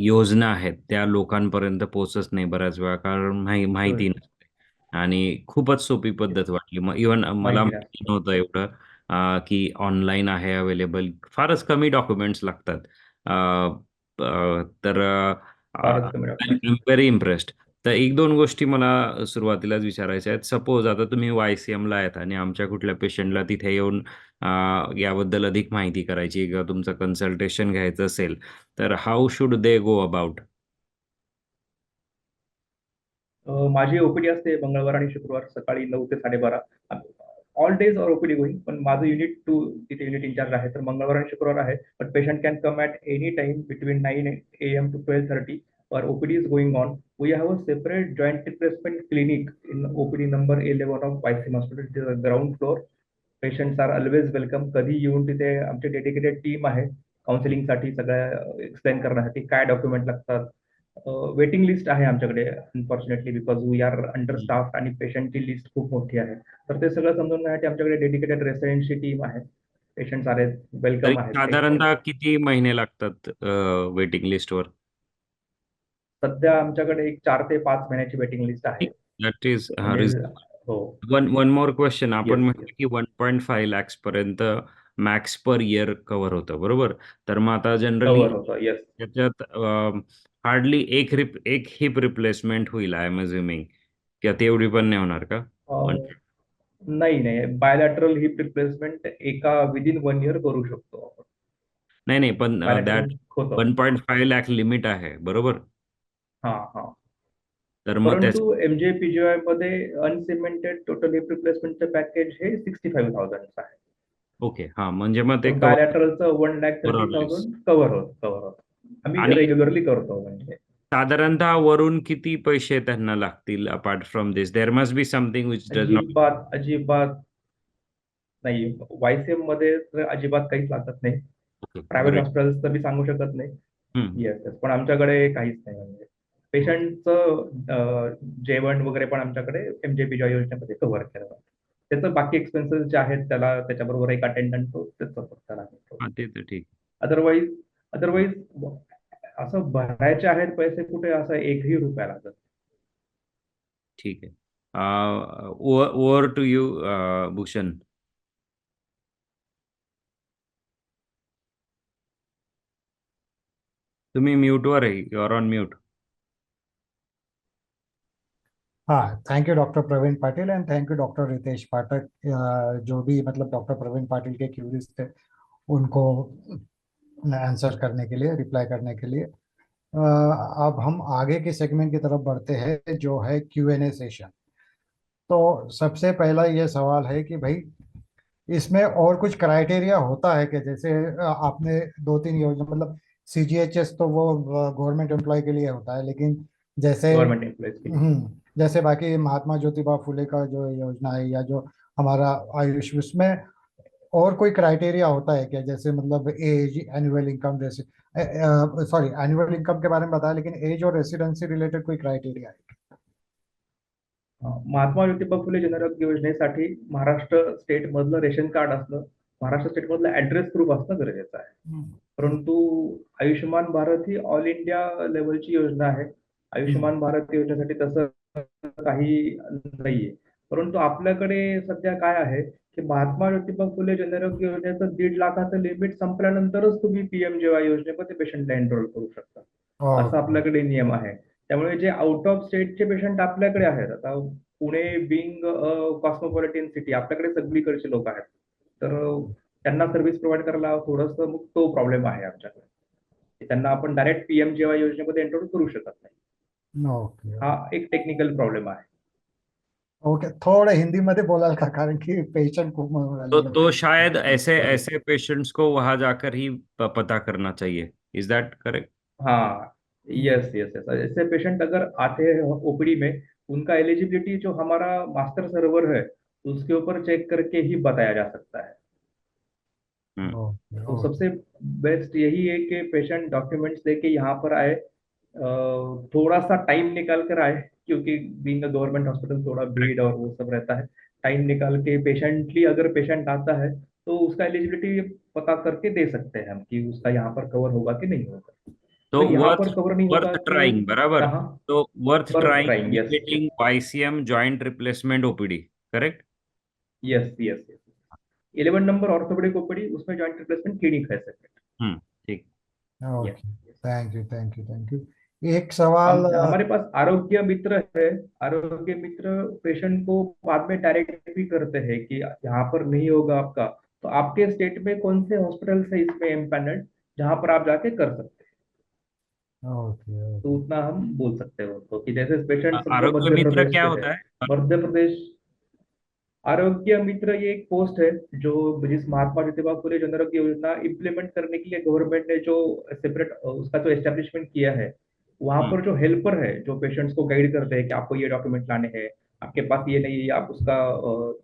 योजना आहेत त्या लोकांपर्यंत पोहोचत नाही बऱ्याच वेळा, कारण माहिती Sure. नसते आणि खूपच सोपी पद्धत वाटली. इव्हन मला माहिती माहिती नव्हतं एवढं की ऑनलाईन आहे अवेलेबल. फारच कमी डॉक्युमेंट्स लागतात. तर फारच कमी आय डॉक्युमेंट. Am very impressed. तर एक दोन गोष्टी मला सुरुवातीलाच विचारायच्या आहेत. सपोज आता तुम्ही YCMला आहेत आणि आमच्या कुठल्या पेशंटला तिथे येऊन याबद्दल अधिक माहिती करायची किंवा तुमचं कन्सल्टेशन घ्यायचं असेल, तर how should they go about? माझी ओपीडी असते मंगळवार आणि शुक्रवार सकाळी 9 ते 12:30. ऑल डेज ऑर ओपीडी होईल, पण माझं युनिट 2 तिथे युनिट इंचार्ज आहे, तर मंगळवार आणि शुक्रवार आहे. But patient can come at any time between 9 AM to 12:30. Our OPD is going on. We have a separate joint replacement clinic in OPD number 11 of YCM Hospital. It is a ground floor. Patients are always welcome. कधी येऊन तिथे आमची dedicated team आहे काउन्सिलिंगसाठी, सगळ्या explain करण्यासाठी काय document लागतात. Waiting list आहे आमच्याकडे unfortunately, because we are under staff आणि पेशंटची लिस्ट खूप मोठी आहे. तर ते सगळं समजून घेण्यासाठी आमच्याकडे डेडिकेटेड रेसिडेंटची टीम आहे. पेशंट्स आहेत, तरी वेलकम आहेत. साधारणतः किती महिने लागतात वेटिंग लिस्टवर? सध्या आमच्याकडे एक 4 ते 5 महिन्याची वेटिंग लिस्ट आहे. दॅट इज म्हणजे हो, वन मोर क्वेश्चन. आपण Yes, म्हटलं की 1.5 lakhs पर्यंत मॅक्स पर इयर कव्हर होतं, बरोबर? तर मग आता जनरली कव्हर होतं. येस. त्याच्यात हार्डली एक हिप रिप्लेसमेंट होईल, आय एम अज्युमिंग, किंवा तेवढी पण नाही होणार का? नाही, बायलॅटरल हिप रिप्लेसमेंट एका विदिन 1 year करू शकतो आपण. नाही, पण दॅट Bilateral होतं. 1.5 lakh लिमिट आहे, बरोबर? हा. तर मग परंतु MJPGY मध्ये अनसिमेंटेड टोटल हिप रिप्लेसमेंटचं पॅकेज हे 65,000 आहे. ओके, हा, म्हणजे मग ते बायलॅटरलचं 1,30,000 कव्हर होत. आम्ही आणि रेग्युलरली करतो. म्हणजे साधारणतः वरून किती पैसे त्यांना लागतील apart from this? There must be something which does not. अजिबात नाही, YCM मध्ये तर अजिबात काहीच लागत नाही. Okay private great. हॉस्पिटल्स तर मी सांगू शकत नाही. येस येस, पण आमच्याकडे काहीच नाही. म्हणजे पेशंटचं जेवण वगैरे पण आमच्याकडे MJP जॉय योजनेमध्ये कव्हर केलं जातं. त्याचं बाकी एक्सपेन्सेस जे आहेत त्याला त्याच्याबरोबर एक अटेंडंट तो त्याचं फक्त लागेल. हा ते तर ठीक. अदरवाईज अदरवाईज असं भरायचे आहेत पैसे कुठे असं एकही रुपया लागत. ठीक आहे. Over to you Bhushan. तुम्ही म्यूटवर आहे, युअर ऑन म्यूट. हाँ, thank you doctor Praveen Patil and thank you doctor Ritesh Pathak, जो भी मतलब डॉक्टर प्रवीण पाटिल के क्यूरीज थे उनको आंसर करने के लिए, रिप्लाई करने के लिए। अब हम आगे के सेगमेंट की तरफ बढ़ते हैं जो है Q&A सेशन। तो सबसे पहला ये सवाल है कि भाई इसमें और कुछ क्राइटेरिया होता है कि जैसे आपने 2-3 योजना मतलब CGHS तो वो गवर्नमेंट एम्प्लॉय के लिए होता है, लेकिन जैसे गव्हर्नमेंट एम्प्लॉईज के लिए जैसे बाकी महात्मा ज्योतिबा फुले का जो योजना है या जो हमारा आयुष, उसमें और कोई क्राइटेरिया होता है क्या? जैसे मतलब एज, एनुअल इनकम, जैसे सॉरी एनुअल इनकम के बारे में बताया, लेकिन एज और रेसिडेंसी रिलेटेड कोई क्राइटेरिया है? महात्मा ज्योतिबा फुले जनआरोग्य योजनेसाठी महाराष्ट्र स्टेट मधलं रेशन कार्ड असणं, महाराष्ट्र स्टेट मधलं ऍड्रेस प्रूफ असणं गरजेचं आहे. परंतु आयुष्यमान भारत ही ऑल इंडिया लेवलची योजना आहे. आयुष्यमान भारत योजनेसाठी तसं काही नाहीये. परंतु आपल्याकडे सध्या काय आहे की महात्मा ज्योतिबा फुले जनआरोग्य योजनेचं 1.5 लाखाचं लिमिट संपल्यानंतरच तुम्ही PMJY योजनेमध्ये पेशंटला एनरोल करू शकता, असं आपल्याकडे नियम आहे. त्यामुळे जे आउट ऑफ स्टेटचे पेशंट आपल्याकडे आहेत, आता पुणे बिंग कॉस्मोपॉलिटन सिटी, आपल्याकडे सगळीकडचे लोक आहेत, तर त्यांना सर्व्हिस प्रोव्हाइड करायला थोडंसं मग तो प्रॉब्लेम आहे आमच्याकडे. त्यांना आपण डायरेक्ट PMJY योजनेमध्ये एनरोल करू शकत नाही. ओके हा एक टेक्निकल प्रॉब्लेम आहे. ओके, थोडं हिंदी मध्ये बोलाल का, कारण की पेशंट खूप म्हणून राहिलेले. तो शायद ऐसे ऐसे पेशेंट्स को वहां जाकर ही पता करना चाहिए. Is that correct? हाँ, यस यस यस, ऐसे पेशेंट अगर आते हैं OPD में, उनका एलिजिबिलिटी जो हमारा मास्टर सर्वर है उसके ऊपर चेक करके ही बताया जा सकता है. ओके तो सबसे बेस्ट यही है कि पेशेंट डॉक्यूमेंट्स लेके यहाँ पर आए, थोड़ा सा टाइम निकाल कर आए, क्योंकि बीइंग अ गवर्नमेंट हॉस्पिटल थोड़ा भीड़ और वो सब रहता है. टाइम निकाल के पेशेंटली अगर पेशेंट आता है तो उसका एलिजिबिलिटी पता करके दे सकते हैं हम कि उसका यहाँ पर कवर होगा कि नहीं होगा. तो अगर यहाँ वर्थ पर कवर नहीं होगा वर्थ तो ट्राइंग, बराबर. कहाँ तो वर्थ पर trying trying. Yes getting YCM joint replacement OPD, correct? Yes yes yes. 11 number orthopaedic OPD, उसमें जॉइंट रिप्लेसमेंट क्लिनिक है सेपरेट. ठीक. Okay, thank you thank you thank you. एक सवाल हमारे पास आरोग्य मित्र है. आरोग्य मित्र पेशेंट को बाद में डायरेक्ट भी करते हैं कि यहाँ पर नहीं होगा आपका, तो आपके स्टेट में कौन से हॉस्पिटल है इसमें एम्पैनल्ड जहां पर आप जाके कर सकते हैं. ओके तो उतना हम बोल सकते हैं उनको कि जैसे पेशेंट समझो आरोग्य मध्य मित्र प्रदेश क्या से होता है. है? मध्य प्रदेश आरोग्य मित्र ये एक पोस्ट है जो जिस महात्मा ज्योतिबा फुले जनआरोग्य योजना इम्प्लीमेंट करने के लिए गवर्नमेंट ने जो सेपरेट उसका जो एस्टेब्लिशमेंट किया है, वहां पर जो हेल्पर है जो पेशेंट्स को गाइड करते हैं कि आपको ये डॉक्यूमेंट लाने हैं, आपके पास ये नहीं है, आप उसका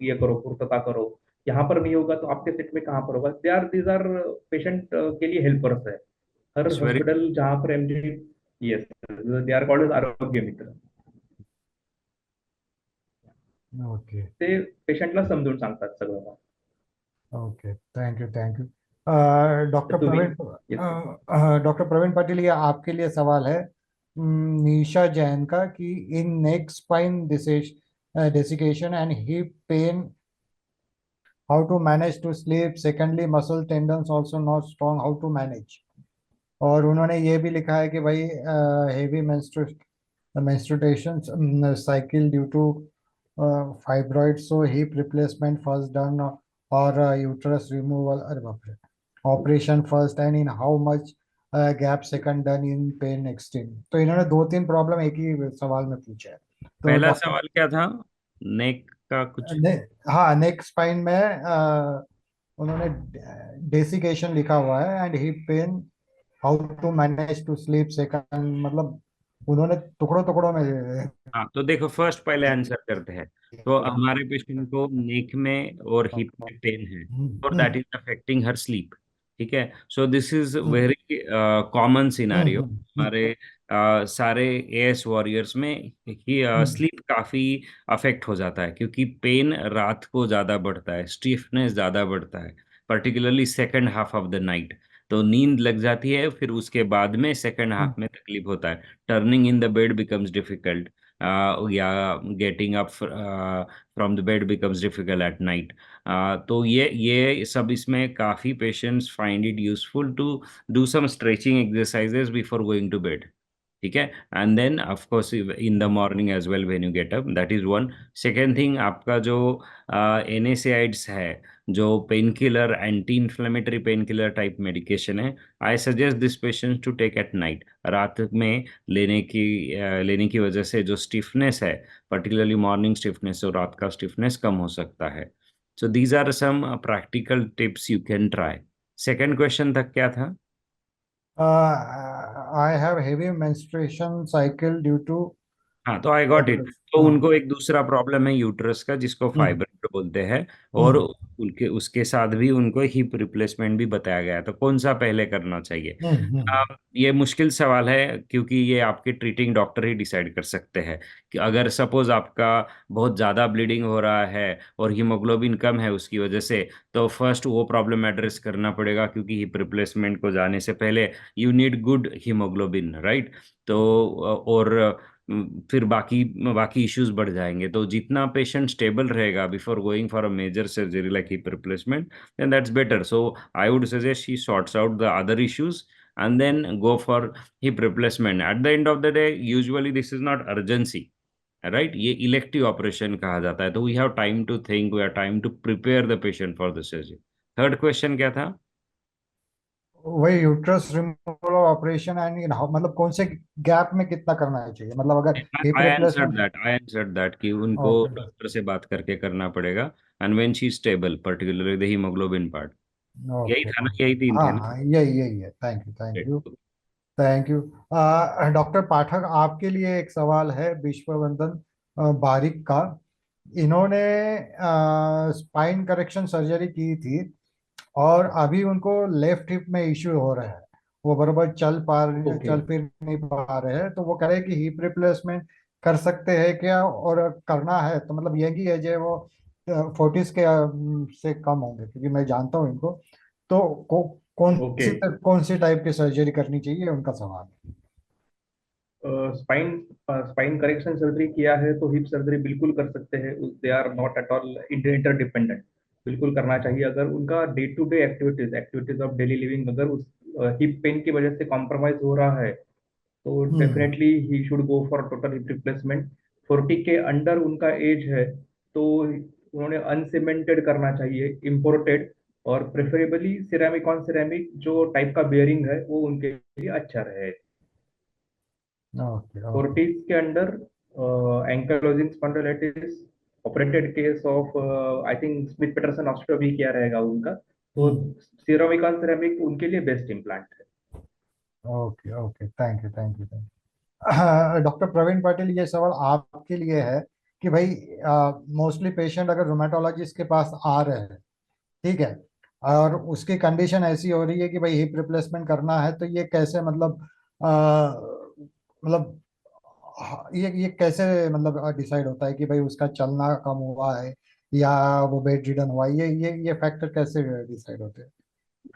ये करो, पूर्तता करो, यहाँ पर नहीं होगा तो आपके सेट में कहाँ पर होगा. दीज आर पेशेंट के लिए हेल्पर्स है. हर It's very हॉस्पिटल जहाँ पर MJ, yes, they are called as Arogya Mitra. Okay ते पेशंटला समजून सांगतात सगळं. Okay, thank you thank you. Doctor तुम्ही प्रवीण yes, डॉक्टर प्रवीण पाटिल, ये आपके लिए सवाल है निशा जैन का कि in neck spine desiccation and hip pain how to manage to sleep, secondly muscle tendons also not strong, how to manage. और उन्होंने ये भी लिखा है कि भाई heavy menstruation cycle due to fibroids, so hip replacement first done or uterus removal, अरे बाप रे, operation first and in how much gap second done in pen extreme. तो इन्होंने 2-3 प्रॉब्लम एक ही सवाल में पूछा है। तो पहला डॉक्टर सवाल क्या था? नेक का कुछ? हाँ, नेक स्पाइन में उन्होंने डेसिकेशन लिखा हुआ है and hip pain how to manage to sleep second, मतलब उन्होंने टुकड़ों टुकड़ों में हाँ, तो देखो फर्स्ट पहले आंसर करते हैं. तो हमारे पेशेंट को नेक में और हिप में पेन है और that is affecting her sleep. ठीक है, सो this is very common scenario हमारे सारे एएस वॉरियर्स में ही स्लीप काफी अफेक्ट हो जाता है, क्योंकि पेन रात को ज्यादा बढ़ता है, स्टिफनेस ज्यादा बढ़ता है, particularly second half of the night. तो नींद लग जाती है, फिर उसके बाद में सेकंड हाफ में तकलीफ होता है, turning in the bed becomes difficult, या getting up from the bed becomes difficult at night. तो ये सब इसमें काफ़ी patients find it useful to do some stretching exercises before going to bed. ठीक है, and then of course in the morning as well when you get up, that is one. Second thing, आपका जो NSAIDs है, जो painkiller, anti inflammatory painkiller type medication है, I suggest this patient to take at night. रात में लेने की वजह से जो स्टिफनेस है, पर्टिकुलरली मॉर्निंग स्टिफनेस और रात का स्टिफनेस कम हो सकता है। So these are some practical tips you can try. Second question तक क्या था? I have heavy menstruation cycle due to हाँ, तो आई गॉट इट। तो उनको एक दूसरा प्रॉब्लम है यूट्रस का, जिसको फाइब्रोइड बोलते हैं, और उनके उसके साथ भी उनको हिप रिप्लेसमेंट भी बताया गया है। तो कौन सा पहले करना चाहिए? ये मुश्किल सवाल है, क्योंकि ये आपके ट्रीटिंग डॉक्टर ही डिसाइड कर सकते हैं। कि अगर सपोज आपका बहुत ज़्यादा ब्लीडिंग हो रहा है और हीमोग्लोबिन कम है उसकी वजह से, तो फर्स्ट वो प्रॉब्लम एड्रेस करना पड़ेगा, क्योंकि हिप रिप्लेसमेंट को जाने से पहले you need good haemoglobin, right? तो और फिर बाकी बाकी इश्यूज बढ़ जाएंगे। तो जितना पेशेंट स्टेबल रहेगा before going for a major surgery like hip replacement, then that's better. So I would suggest he sorts out the other issues and then go for hip replacement. At the end of the day, usually this is not urgency, right? ये elective operation कहा जाता है, तो we have time to think, we have time to prepare the patient for the surgery. Third question क्या था? वही uterus removal operation and मतलब कौन से गैप में कितना करना चाहिए, मतलब अगर hip replacement. I answered that कि उनको ओके। डॉक्टर से बात करके करना पड़ेगा, and when she stable, particularly the haemoglobin part. यही ओके। था ना, यही तीन हाँ थे ना? हाँ, यही यही है। Thank you, thank you, Great. Thank you. Doctor Pathak, आपके लिए एक सवाल है विश्ववंदन बारिक का। इन्होंने स्पाइन करेक्शन सर्जरी की थी और अभी उनको लेफ्ट हिप में इश्यू हो रहा है, वो बराबर ओके। चल फिर नहीं पा रहे हैं। तो वो कह रहे हैं कि हिप रिप्लेसमेंट कर सकते हैं क्या, और करना है तो मतलब यही है जो वो 40s के से कम होंगे, क्योंकि मैं जानता हूँ इनको। तो ओके। कौन सी टाइप की सर्जरी करनी चाहिए, उनका सवाल है। स्पाइन स्पाइन करेक्शन सर्जरी किया है तो हिप सर्जरी बिल्कुल कर सकते हैं। They are not at all interdependent. बिल्कुल करना चाहिए। अगर उनका day to day activities activities of daily living अगर उस हिप पेन की वजह से कॉम्प्रोमाइज हो रहा है, तो हम्म। Definitely he should go for total hip replacement. 40 के अंडर उनका एज है, तो उन्होंने अनसीमेंटेड करना चाहिए, इम्पोर्टेड, और प्रेफरेबली सिरेमिक ऑन सिरेमिक जो टाइप का बेयरिंग है वो उनके लिए अच्छा रहे। Okay okay. 40s के under ankylosing spondylitis, operated case of I think Smith Patterson osteo भी क्या रहेगा उनका, तो सिरेमिक ऑन सिरेमिक उनके लिए बेस्ट इम्प्लांट है। Okay okay, thank you, thank you, thank you. Doctor Praveen Patil, ये सवाल आपके लिए है कि भाई मोस्टली पेशेंट अगर रोमेटोलॉजिस्ट के पास आ रहे हैं, ठीक है, और उसकी कंडीशन ऐसी हो रही है कि भाई हिप रिप्लेसमेंट करना है, तो ये कैसे मतलब मतलब ये कैसे मतलब डिसाइड होता है कि भाई उसका चलना कम हुआ है या वो बेड रिडन हुआ है, ये फैक्टर कैसे डिसाइड होते हैं,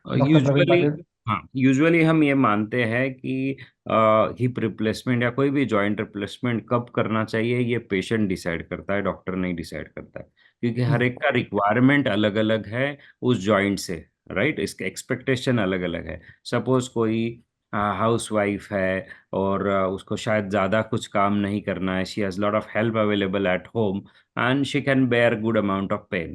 डॉक्टर प्रवीण यूजुअली, पाटिल? हाँ, यूजुअली हम ये मानते हैं कि हिप रिप्लेसमेंट या कोई भी जॉइंट रिप्लेसमेंट कब करना चाहिए, ये पेशेंट डिसाइड करता है, डॉक्टर नहीं डिसाइड करता है, क्योंकि हर एक का रिक्वायरमेंट अलग अलग है उस जॉइंट से, राइट? इसके एक्सपेक्टेशन अलग अलग है। सपोज कोई हाउस वाइफ है और उसको शायद ज़्यादा कुछ काम नहीं करना है, she has lot of help available at home and she can bear good amount of pain,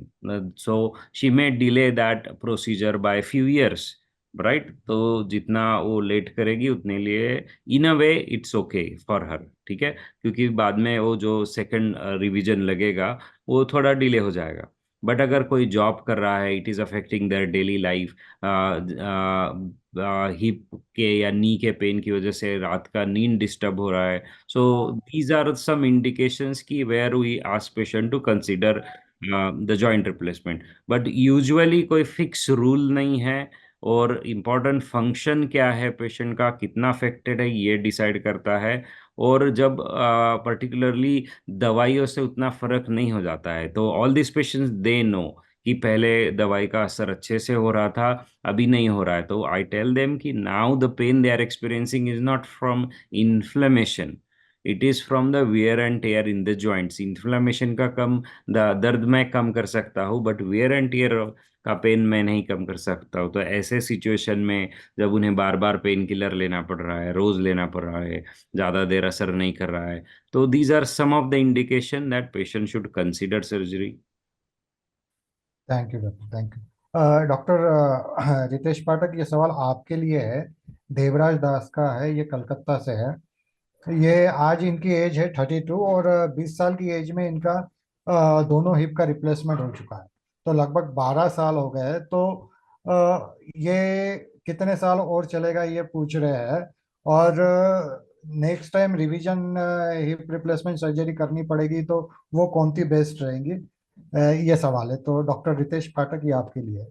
so she may delay that procedure by few years, right? तो जितना वो लेट करेगी उतने लिए in a way it's okay for her, ठीक है, क्योंकि बाद में वो जो सेकंड रिवीजन लगेगा वो थोड़ा डिले हो जाएगा। बट अगर कोई जॉब कर रहा है, it is affecting their daily life, hip के या नी के पेन की वजह से रात का नींद डिस्टर्ब हो रहा है, so these are some indications की where we ask patient to consider the joint replacement. But usually कोई फिक्स रूल नहीं है, और इम्पोर्टेंट फंक्शन क्या है पेशेंट का, कितना अफेक्टेड है, ये डिसाइड करता है। और जब पर्टिकुलरली दवाइयों से उतना फर्क नहीं हो जाता है, तो all this patients they know कि पहले दवाई का असर अच्छे से हो रहा था, अभी नहीं हो रहा है, तो आई टेल देम कि now the pain they are experiencing is not from inflammation, it is from the wear and tear in the joints. Inflammation का कम, दर्द मैं कम कर सकता हूँ, बट वियर एंड टेयर का पेन मैं नहीं कम कर सकता हूँ। तो ऐसे सिचुएशन में जब उन्हें बार बार पेन किलर लेना पड़ रहा है, रोज लेना पड़ रहा है, ज़्यादा देर असर नहीं कर रहा है, तो these are some of the indication that patient should consider surgery. Thank you doctor, thank you. Doctor Ritesh Pathak, ये सवाल आपके लिए है। देवराज दास का है, ये कलकत्ता से है। ये आज इनकी एज है 32, और 20 साल की एज में इनका दोनों हिप का रिप्लेसमेंट हो चुका है। तो लगभग 12 साल हो गए हैं। तो ये कितने साल और चलेगा ये पूछ रहे हैं। और next time revision hip replacement surgery करनी पड़ेगी तो वो कौन सी बेस्ट रहेंगी, ये सवाल है। तो डॉक्टर रितेश पाठक, ये आपके लिए है।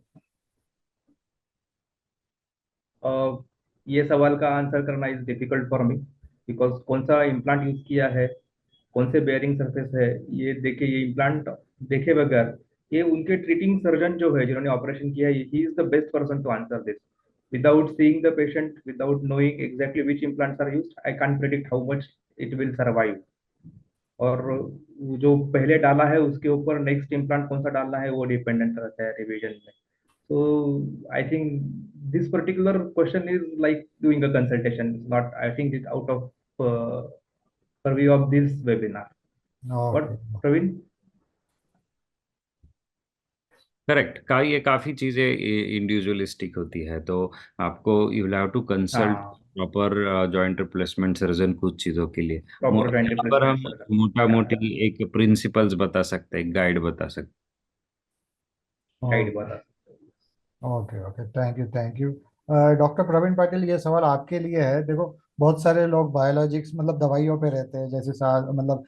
ये सवाल का आंसर करना is difficult for me, because कौन सा इम्प्लांट यूज किया है, कौन से बेयरिंग सरफेस है, ये देखे, ये इम्प्लांट देखे बगैर, ये उनके ट्रीटिंग सर्जन जो है जिन्होंने ऑपरेशन किया है, he is the best person to answer this. Without seeing the patient, without knowing exactly which implants are used, I can predict how much it will survive. और जो पहले डाला है उसके ऊपर नेक्स्ट इम्प्लांट कौन सा डालना है वो डिपेंडेंट रहता है रिवीजन में। So I think this particular question is like doing a consultation. It's not, I think it's out of purview of this webinar. What, okay. Praveen? Correct, का ये काफ़ी चीज़ें इंडिविजुअलिस्टिक होती है, तो आपको you will have to consult हाँ, proper joint replacement surgeon कुछ चीज़ों के लिए। proper joint यहाँ पर replacement हम surgery. मोटा Yeah, yeah. मोटी एक प्रिंसिपल्स बता सकते हैं, गाइड बता सकते Guide बता सकते हो। Okay okay, thank you, thank you. Doctor Praveen Patil, ये सवाल आपके लिए है। देखो, बहुत सारे लोग बायोलॉजिक्स मतलब दवाइयों पे रहते हैं, जैसे मतलब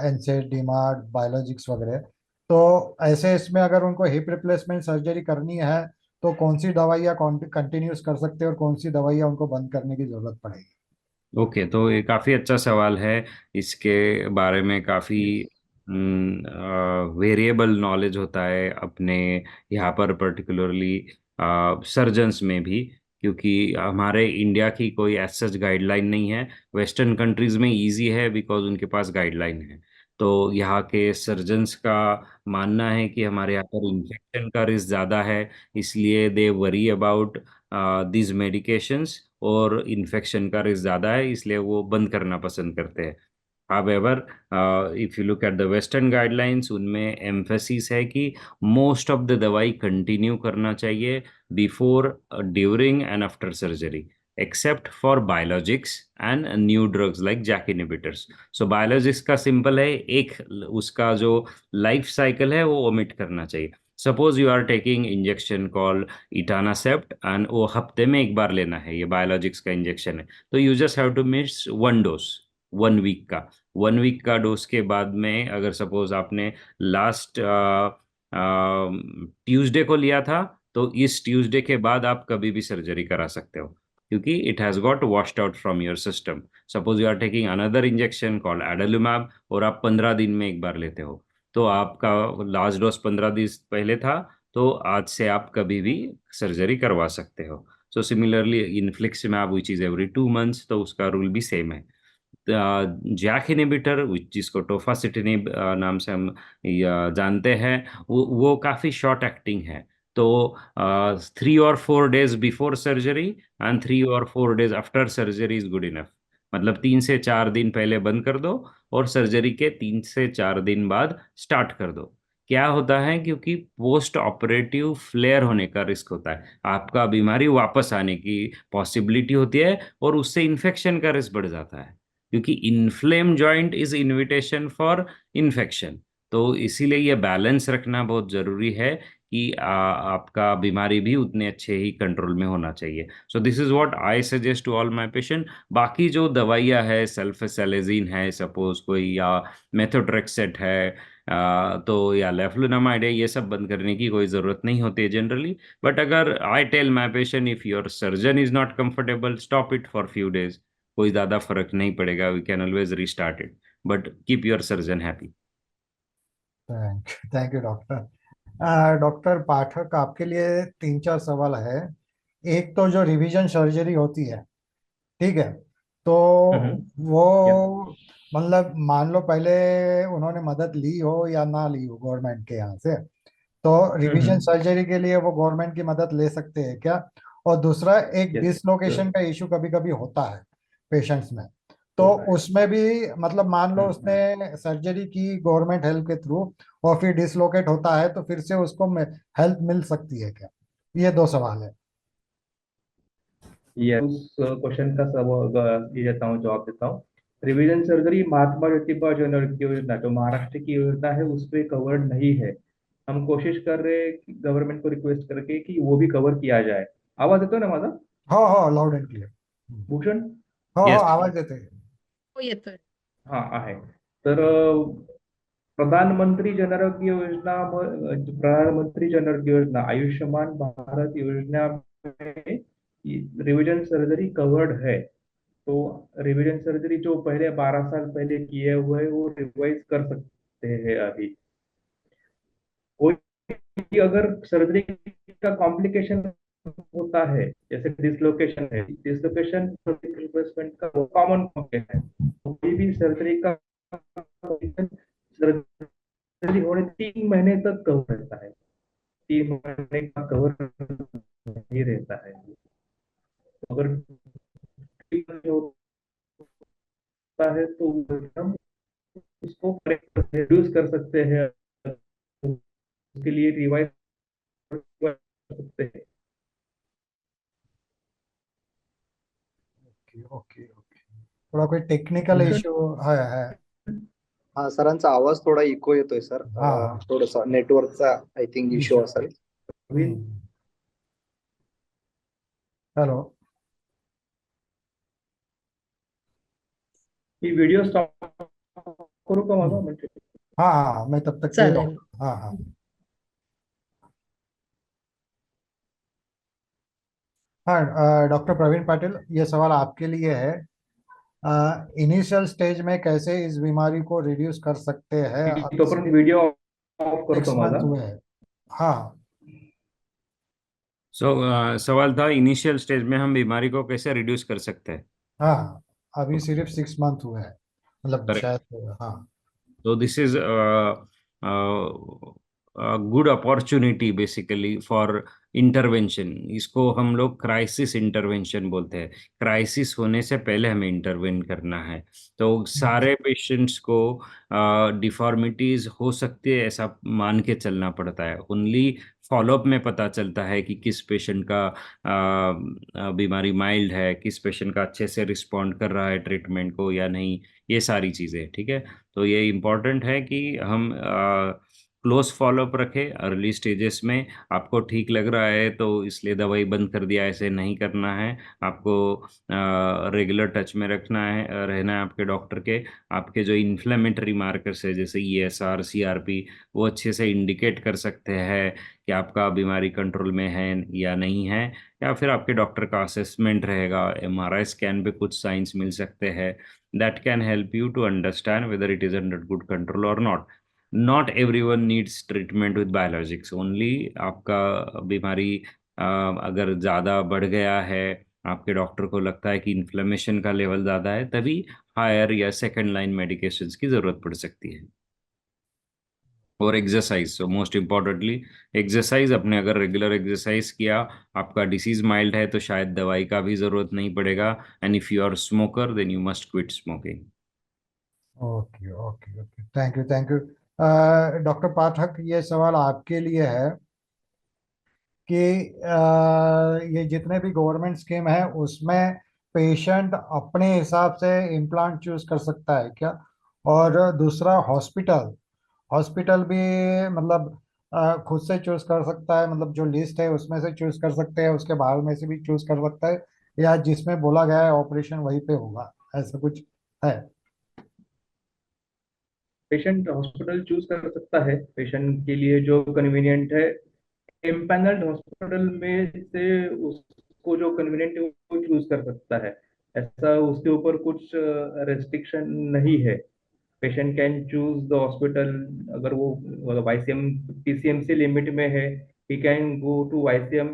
एनसेड, डीमार्ट, बायोलॉजिक्स वगैरह। तो ऐसे इसमें अगर उनको हिप रिप्लेसमेंट सर्जरी करनी है तो कौन सी दवाइयाँ कंटिन्यूस कर सकते हैं और कौन सी दवाइयाँ उनको बंद करने की जरूरत पड़ेगी? हैं। ओके, तो ये काफ़ी अच्छा सवाल है। इसके बारे में काफ़ी Yes. वेरिएबल नॉलेज होता है अपने यहाँ पर, पर्टिकुलरली सर्जन्स में भी, क्योंकि हमारे इंडिया की कोई एज सच गाइडलाइन नहीं है। वेस्टर्न कंट्रीज में इजी है बिकॉज उनके पास गाइडलाइन है। तो यहाँ के सर्जन्स का मानना है कि हमारे यहाँ पर इन्फेक्शन का रिस्क ज़्यादा है, इसलिए दे वरी अबाउट दिस मेडिकेशंस, और इन्फेक्शन का रिस्क ज़्यादा है इसलिए वो बंद करना पसंद करते हैं। However, if you look at the Western guidelines, उनमें एम्फेसिस है कि मोस्ट ऑफ द दवाई कंटिन्यू करना चाहिए before, during and after surgery, except for biologics and new drugs like JAK inhibitors. So biologics का सिंपल है, एक उसका जो लाइफ साइकिल है वो ओमिट करना चाहिए। Suppose you are taking injection call etanercept, and वो हफ्ते में एक बार लेना है, ये बायोलॉजिक्स का इंजेक्शन है, तो you just have to miss one dose, 1 week का। 1 वीक का डोज के बाद में अगर सपोज आपने लास्ट ट्यूसडे को लिया था, तो इस ट्यूसडे के बाद आप कभी भी सर्जरी करा सकते हो, क्योंकि it has got washed out from your system. Suppose you are taking another injection called adalimumab, और आप 15 दिन में एक बार लेते हो, तो आपका लास्ट डोज 15 दिन पहले था, तो आज से आप कभी भी सर्जरी करवा सकते हो। So similarly infliximab which is every 2 months, तो उसका रूल भी सेम है। जैक इनहिबिटर जिसको टोफासिटिनिब नाम से हम जानते हैं, वो काफ़ी शॉर्ट एक्टिंग है। तो 3 और 4 डेज बिफोर सर्जरी एंड 3 और 4 days after surgery is good enough. मतलब 3 से 4 दिन पहले बंद कर दो, और सर्जरी के 3 से 4 दिन बाद स्टार्ट कर दो। क्या होता है, क्योंकि पोस्ट ऑपरेटिव फ्लेयर होने का रिस्क होता है, आपका बीमारी वापस आने की पॉसिबिलिटी होती है, और उससे इन्फेक्शन का रिस्क बढ़ जाता है, क्योंकि inflame joint is invitation for infection. तो इसीलिए ये बैलेंस रखना बहुत जरूरी है कि आपका बीमारी भी उतने अच्छे ही कंट्रोल में होना चाहिए. So this is what I suggest to all my patient. बाकी जो दवाइयाँ है, सल्फेसालाजिन है सपोज कोई, या मेथोट्रेक्सेट है, तो या लेफ्लुनामाइड है, ये सब बंद करने की कोई ज़रूरत नहीं होती है जनरली. बट अगर I tell my patient if your surgeon is not comfortable, stop it for few days. कोई ज़्यादा फर्क नहीं पड़ेगा, we can always restart it, but keep your surgeon happy. Thank you doctor. Doctor Pathak, आपके लिए तीन चार सवाल है. एक तो जो रिवीजन सर्जरी होती है, ठीक है, तो वो या मतलब मान लो पहले उन्होंने मदद ली हो या ना ली हो गवर्नमेंट के यहाँ से, तो रिवीजन सर्जरी के लिए वो गवर्नमेंट की मदद ले सकते हैं क्या? और दूसरा, एक यस डिसलोकेशन का इशू कभी कभी होता है पेशेंट्स में, तो होता है. उसमें भी मतलब मान लो उसने सर्जरी की गवर्नमेंट हेल्प के थ्रू और फिर डिसलोकेट होता है, तो फिर से उसको हेल्प मिल सकती है क्या? ये दो सवाल है. ये उस क्वेश्चन का सब ये देता हूँ, जवाब देता हूँ. रिवीजन सर्जरी महात्मा ज्योतिबा जनोरक्ति योजना जो महाराष्ट्र की योजना है उस पर कवर्ड नहीं है. हम कोशिश कर रहे हैं गवर्नमेंट को रिक्वेस्ट करके कि वो भी कवर किया जाए. आवाज येतो ना माझा हो हो, लाउड एंड क्लियर. भूषण? हो हो, येस. आवाज देते हैं. हो येतोय. हा आहे. तर प्रधानमंत्री जन आरोग्य योजना प्रधानमंत्री जन आरोग्य योजना आयुष्मान भारत योजना में रिवीजन सर्जरी कवर्ड है. तो रिवीजन सर्जरी जो पहले 12 साल पहले किए हुए हैं वो रिवाइज कर सकते हैं अभी. कोई अगर सर्जरी का कॉम्प्लिकेशन होता है, जैसे डिसलोकेशन है, डिसलोकेशन रिप्लेसमेंट का कॉमन कॉम्प्लिकेशन है. कोई भी सर्जरी का सर्जरी होने 3 महीने तक कवर रहता है. 3 महीने का कवर नहीं रहता है. अगर 3 महीने होता है तो हम उसको रिड्यूस कर सकते हैं, उसके लिए रिवाइज कर सकते हैं. Okay okay okay. थोड़ा कोई टेक्निकल भूषण? इश्यू है. हा सरांचा आवाज थोडा इको येतोय सर. हा. थोडासा नेटवर्कचा आय थिंक इश्यू असेल. हेलो. ही व्हिडिओ स्टॉप करू का माझा? म्हणजे हाँ हाँ, मैं तब तक के चालेल. डॉक्टर. हाँ हाँ हाँ. डॉक्टर प्रवीण पाटिल, ये सवाल आपके लिए है. इनिशियल स्टेज में कैसे इस बीमारी को रिड्यूस कर सकते हैं? अभी तोपर्यंत व्हिडिओ ऑफ 6 करतो मंथ माझा. हुए हैं. हाँ सो सवाल था इनिशियल स्टेज में हम बीमारी को कैसे रिड्यूस कर सकते हैं. हाँ, अभी सिर्फ 6 मंथ हुए हैं, मतलब Correct. शायद. हाँ. So this is a good opportunity basically for intervention. इसको हम लोग क्राइसिस इंटरवेंशन बोलते हैं. क्राइसिस होने से पहले हमें इंटरवेन करना है. तो सारे पेशेंट्स को डिफॉर्मिटीज हो सकती है ऐसा मान के चलना पड़ता है. ओनली फॉलोअप में पता चलता है कि किस पेशेंट का बीमारी माइल्ड है, किस पेशेंट का अच्छे से रिस्पॉन्ड कर रहा है ट्रीटमेंट को या नहीं. ये सारी चीज़ें, ठीक है. तो ये इम्पॉर्टेंट है कि हम क्लोज फॉलोअप रखें अर्ली स्टेजेस में. आपको ठीक लग रहा है तो इसलिए दवाई बंद कर दिया, ऐसे नहीं करना है. आपको रेगुलर टच में रखना है, रहना है आपके डॉक्टर के. आपके जो इन्फ्लेमेटरी मार्कर्स है जैसे ESR, CRP, वो अच्छे से इंडिकेट कर सकते हैं कि आपका बीमारी कंट्रोल में है या नहीं है. या फिर आपके डॉक्टर का असेसमेंट रहेगा, MRI स्कैन पे कुछ साइंस मिल सकते हैं. That can help you to understand whether it is under good control or not. Not everyone needs treatment with biologics. Only आपका बीमारी अगर ज़्यादा बढ़ गया है, आपके डॉक्टर को लगता है कि इन्फ्लेमेशन का लेवल ज़्यादा है, तभी हायर या सेकंड लाइन मेडिकेशंस की ज़रूरत पड़ सकती है. और exercise, so most importantly exercise. अपने अगर रेगुलर एक्सरसाइज किया, आपका डिसीज माइल्ड है तो शायद दवाई का भी ज़रूरत नहीं पड़ेगा. And if you are smoker then you must quit smoking. Okay okay okay. Thank you thank you. Doctor Pathak, ये सवाल आपके लिए है कि ये जितने भी गवर्नमेंट स्कीम है उसमें पेशेंट अपने हिसाब से इम्प्लांट चूज कर सकता है क्या? और दूसरा, हॉस्पिटल हॉस्पिटल भी मतलब खुद से चूज कर सकता है, मतलब जो लिस्ट है उसमें से चूज कर सकते हैं, उसके बाहर में से भी चूज कर सकता है, या जिसमें बोला गया है ऑपरेशन वहीं पे होगा, ऐसा कुछ है? पेशेंट हॉस्पिटल चूज कर सकता है पेशेंट के लिए जो कन्वीनियंट है। एम्पैनल्ड हॉस्पिटल में से उसको जो कन्वीनियंट है वो चूज कर सकता है। ऐसा उसके ऊपर कुछ रेस्ट्रिक्शन नहीं है। Patient can choose the hospital. अगर वो वाईसीएम पीसीएमसी लिमिट में है, he can go to YCM.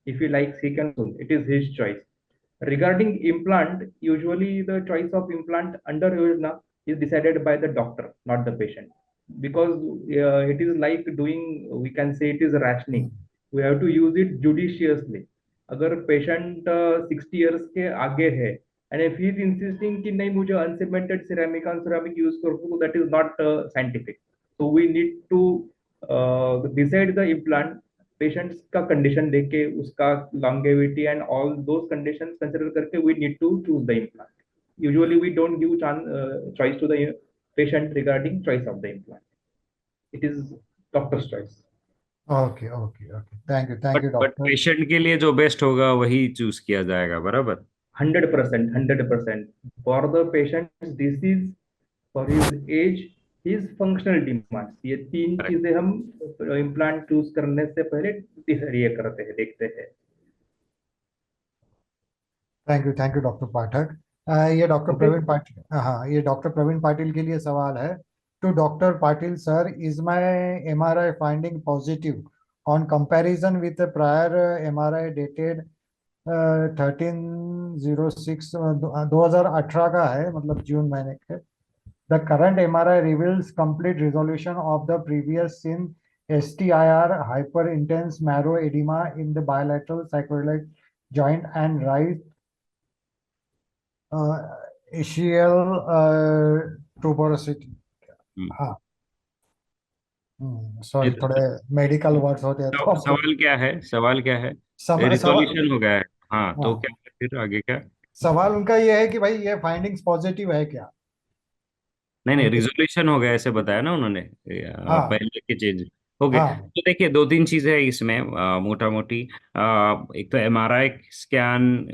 If he likes he can, it is his choice. Regarding implant, usually the choice of implant under Yojana is decided by the doctor, not the patient, because it is like doing, we can say it is rationing. We have to use it judiciously. अगर patient 60 years के आगे है and if he is insisting कि नहीं मुझे unsegmented ceramic use करो, that is not scientific. So we need to decide the implant patients का condition देख के, उसका longevity and all those conditions consider करके we need to choose the implant. Usually we don't give choice to the patient regarding choice of the implant. It is doctor's choice. Okay okay okay, thank but you but doctor. Patient के लिए जो best होगा वही choose किया जाएगा, बराबर? 100% for the patient disease, for his age, his functional demands, ये तीन Correct. चीजें हम इम्प्लांट चूज करने से पहले ये करते हैं, देखते हैं। Thank you doctor Pathak. ये डॉक्टर ओके। प्रवीण पाटिल, हाँ, ये डॉक्टर प्रवीण पाटिल के लिए सवाल है। To doctor Patil sir, is my MRI finding positive on comparison with prior MRI dated 13/06 2018 का है, मतलब जून महीने के। The current MRI reveals complete resolution of the previous seen STIR hyper intense marrow edema in the bilateral sacroiliac joint and right ischial tuberosity। हम्म। हाँ, sorry, थोड़े medical words होते हैं तो तो आपको सवाल क्या है, सवाल क्या है? सवाल, रिजोल्यूशन हो गया है। हाँ, तो हाँ, क्या है फिर आगे क्या? सवाल उनका ये है कि भाई ये फाइंडिंग्स पॉजिटिव है क्या नहीं नहीं, उनके? रिजोल्यूशन हो गया ऐसे बताया ना उन्होंने, हाँ पहले के चेंज हो गए। हाँ तो देखिए, दो तीन चीजें हैं इसमें मोटा मोटी। एक तो एमआरआई स्कैन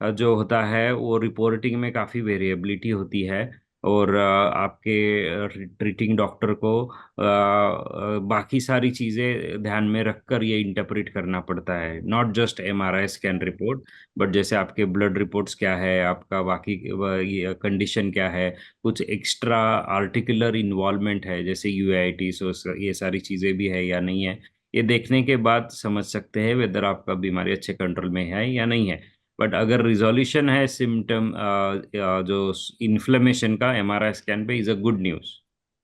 जो होता है वो रिपोर्टिंग में काफी वेरिएबिलिटी होती है, और आपके ट्रीटिंग डॉक्टर को बाकी सारी चीजें ध्यान में रखकर ये इंटरप्रेट करना पड़ता है, not just MRI scan report, but जैसे आपके ब्लड रिपोर्ट्स क्या है, आपका बाकी ये कंडीशन क्या है, कुछ एक्स्ट्रा आर्टिकुलर इन्वॉल्वमेंट है जैसे यूआईटी, सो ये सारी चीज़ें भी है या नहीं है, ये देखने के बाद समझ सकते हैं वेदर आपका बीमारी अच्छे कंट्रोल में है या नहीं है। बट अगर रिजोल्यूशन है सिम्टम जो इन्फ्लेमेशन का, एमआरआई स्कैन पे is a good news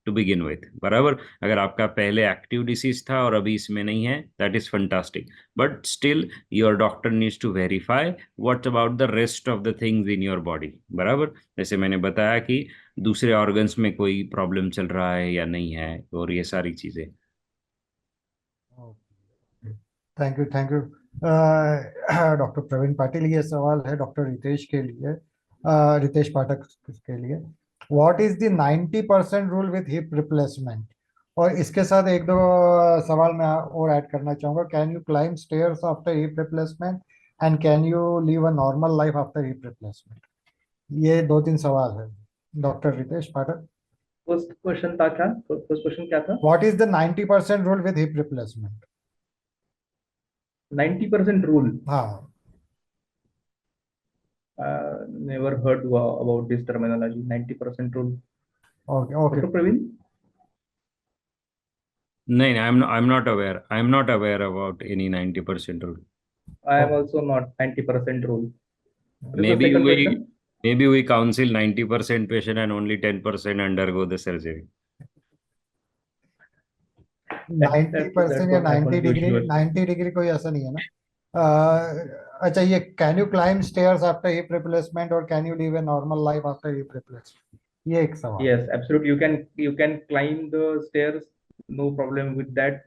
to begin with, बराबर? अगर आपका पहले एक्टिव डिसीज था और अभी इसमें नहीं है, that is fantastic. But still your doctor needs to verify what about the rest of the things in your body, बराबर? जैसे मैंने बताया कि दूसरे ऑर्गन्स में कोई प्रॉब्लम चल रहा है या नहीं है, और ये सारी चीजें। Thank you doctor Praveen Patil. ये सवाल है डॉक्टर रितेश के लिए, रितेश पाठक के लिए। What is the 90% rule with hip replacement? और इसके साथ एक दो सवाल मैं और ऐड करना चाहूंगा। Can you climb stairs after hip replacement and can you live a normal life after hip replacement? ये दो तीन सवाल है doctor Ritesh Pathak. First question था क्या? फर्स्ट क्वेश्चन क्या था? What is the 90% rule with hip replacement? 90% rule? हाँ, never heard about this terminology, 90% rule. Okay okay. Doctor Praveen? नहीं, I am not aware about any 90% rule. I am also not 90% rule. maybe second we question. maybe we counsel 90% patient and only 10% undergo the surgery. 90% या That's what happens 90 degree, usually. 90 degree कोई ऐसा नहीं है ना। अच्छा, ये can you climb stairs after hip replacement और can you live a normal life after hip replacement, ये एक सवाल Yes, absolutely. You can climb the stairs, no problem with that.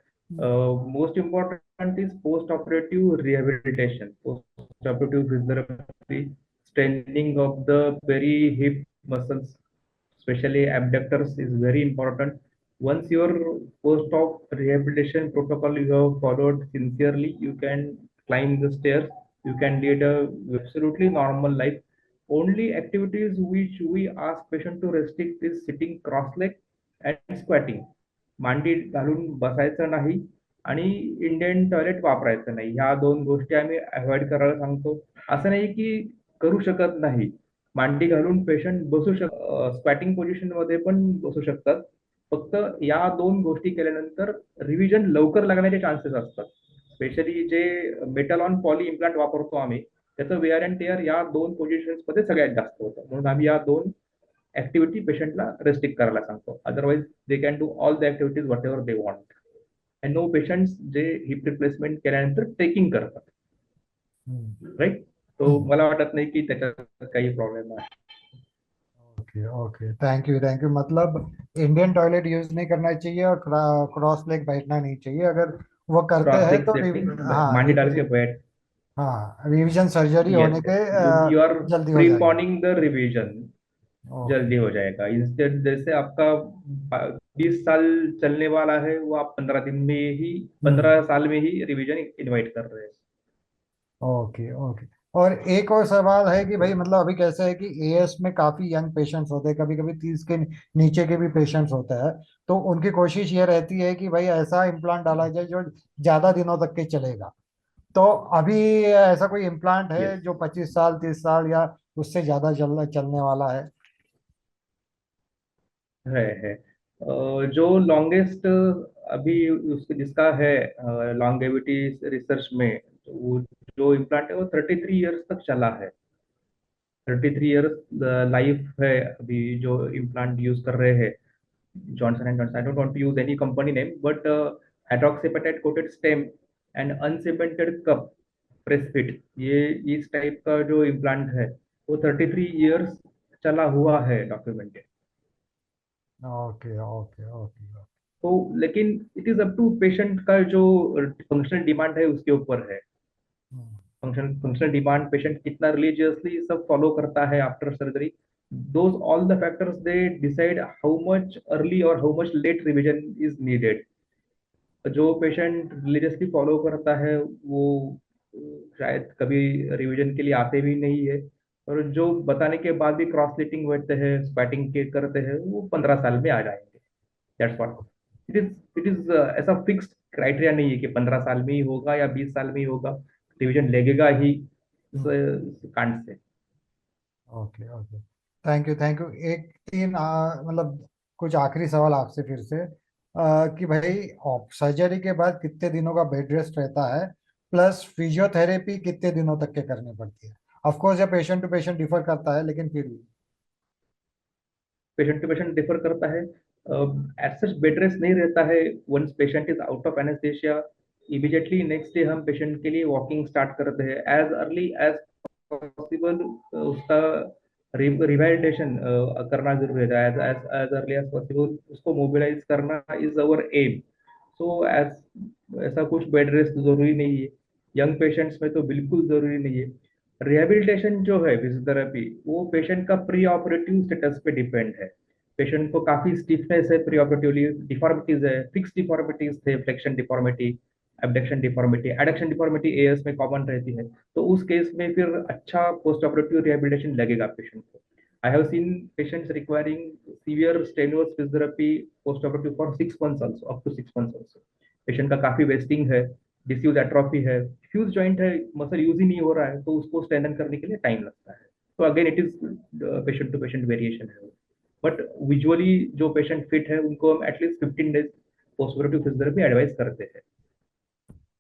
Most important is post-operative rehabilitation, post-operative physiotherapy, strengthening of the very hip muscles, especially abductors, is very important. once your post-op rehabilitation protocol you have followed sincerely, you can climb the stairs, you can lead a absolutely normal life. Only activities which we ask patient to restrict is sitting cross-legged and squatting. मांडी घालून बसायचं नाही आणि Indian toilet वापरायचं नाही. ह्या दोन गोष्टी आम्ही अवॉइड करायला सांगतो. असं नाही की करू शकत नाही. मांडी घालून पेशंट बसू स्क्वॅटिंग पोझिशन मध्ये पण बसू शकतात. फक्त या दोन गोष्टी केल्यानंतर रिव्हिजन लवकर लागण्याचे चान्सेस असतात. Specially J metal on poly implant वापरतो आम्ही, त्याचं वेअर अँड टेअर या दोन पोझिशन्स मध्ये सगळ्यात जास्त होतं. म्हणून आम्ही या दोन ऍक्टिव्हिटी पेशंटला रेस्ट्रिक्ट करायला सांगतो. Otherwise they can do all the activities whatever they want. And no patients जे हिप रिप्लेसमेंट केल्यानंतर टेकिंग करतात, राईट. तो मला वाटत नाही की त्याच्यात काही प्रॉब्लेम आहे. Okay okay, thank you. मतलब इंडियन टॉयलेट यूज नहीं करना चाहिए और क्रॉस लेग बैठना नहीं चाहिए. अगर वो करते क्रॉस हैं लेग तो सेफ्टी, हाँ मांडी डाल के बैठ. हाँ, रिवीजन सर्जरी होने के यू आर जल्दी हो जाएगा. प्रीपोनिंग द रिवीजन, ओके. जल्दी हो जाएगा. इंस्टेड जैसे आपका 20 साल चलने वाला है, वो आप 15 साल में ही रिवीजन इनवाइट कर रहे हैं. Okay okay. और एक और सवाल है कि भाई मतलब अभी कैसा है कि एएस में काफी यंग पेशेंट्स होते हैं, कभी कभी 30 के नीचे के भी पेशेंट्स होते हैं. तो उनकी कोशिश ये रहती है कि भाई ऐसा इम्प्लांट डाला जाए जो ज्यादा दिनों तक के चलेगा. तो अभी ऐसा कोई इम्प्लांट है Yes. जो 25 साल 30 साल या उससे ज्यादा चलने वाला है? है. जो लॉन्गेस्ट अभी जिसका है लॉन्गेविटी रिसर्च में, वो जो इम्प्लांट है वो 33 इयर्स तक चला है. 33 इयर्स लाइफ है अभी जो इम्प्लांट यूज कर रहे हैं. Johnson and Johnson, I don't want to use any company name, but hydroxyapatite coated stem and uncemented cup press fit, ये इस टाइप का जो इम्प्लांट है वो 33 इयर्स चला हुआ है डॉक्यूमेंटेड. Okay okay okay. तो लेकिन it is up to patient का जो फंक्शनल डिमांड है उसके ऊपर है. फंक्शनल डिमांड पेशेंट कितना रिलीजियसली सब फॉलो करता है after surgery, those all the factors they decide how much early और how much late revision is needed. जो पेशेंट रिलीजियसली फॉलो करता है वो शायद कभी रिवीजन के लिए आते भी नहीं है, और जो बताने के बाद भी क्रॉस लिटिंग बैठते हैं, स्क्वैटिंग के करते हैं, वो 15 साल में आ जाएंगे. That's what it is. ऐसा फिक्स्ड क्राइटेरिया नहीं है कि 15 साल में ही होगा या 20 साल में ही होगा, रिवीजन लगेगा ही. Can't say. Okay okay, thank you. एक तीन मतलब कुछ आखिरी सवाल आपसे फिर से कि भाई सर्जरी के बाद कितने दिनों का बेड रेस्ट रहता है, प्लस फिजियोथेरेपी कितने दिनों तक के करनी पड़ती है? ऑफ कोर्स ये पेशेंट टू पेशेंट डिफर करता है, लेकिन फिर भी पेशेंट टू पेशेंट डिफर करता है. एज सच बेड रेस्ट नहीं रहता है. Once patient is out of anaesthesia, immediately next day हम पेशेंट के लिए वॉकिंग स्टार्ट करते हैं. एज अर्ली एज पॉसिबल उसका रिवैलिडेशन करना जरूरी है. एज अर्ली एज पॉसिबल उसको मोबिलाइज करना इज अवर एम. सो ऐसा कुछ बेड रेस्ट जरूरी नहीं है. यंग पेशेंट्स में तो बिल्कुल जरूरी नहीं है. रिहेबिलिटेशन जो है फिजियोथेरेपी, वो पेशेंट का प्री ऑपरेटिव स्टेटस पे डिपेंड है. पेशेंट को काफी स्टिफनेस है प्री ऑपरेटिवली, डिफॉर्मिटीज है, फिक्स डिफॉर्मिटीज थे, flexion deformity, abduction deformity, adduction deformity AS में कॉमन रहती है. तो उस केस में फिर अच्छा पोस्ट ऑपरेटिव रिहेबिलिटेशन लगेगा पेशेंट को. I have seen patients requiring severe strenuous physiotherapy post operative for 6 months also, up to 6 months also. Patient का काफी वेस्टिंग है, डिस्यूज एट्रोफी है, फ्यूज जॉइंट है, मसल यूज ही नहीं हो रहा है, तो उसको स्ट्रेंथन करने के लिए टाइम लगता है. तो again it is patient to patient variation है. बट विजुअली जो पेशेंट फिट है उनको हम at least 15 days post operative physiotherapy advise करते हैं.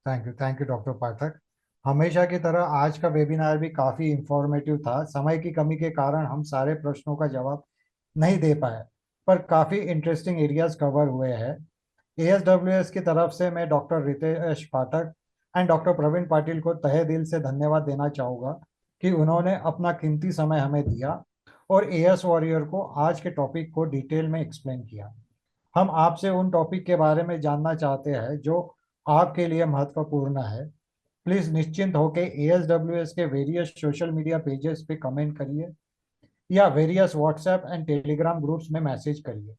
Thank you doctor Pathak. हमेशा की तरह आज का वेबिनार भी काफी इंफॉर्मेटिव था. समय की कमी के कारण हम सारे प्रश्नों का जवाब नहीं दे पाए, पर काफी इंटरेस्टिंग एरियाज कवर हुए हैं. ASWS की तरफ से मैं doctor Ritesh Pathak and doctor Praveen Patil को तहे दिल से धन्यवाद देना चाहूँगा कि उन्होंने अपना कीमती समय हमें दिया और AS वॉरियर को आज के टॉपिक को डिटेल में एक्सप्लेन किया. हम आपसे उन टॉपिक के बारे में जानना चाहते हैं जो आपके लिए महत्वपूर्ण है. प्लीज निश्चिंत होकर ASWS के वेरियस सोशल मीडिया पेजेस पे कमेंट करिए या various WhatsApp and Telegram groups में मैसेज करिए.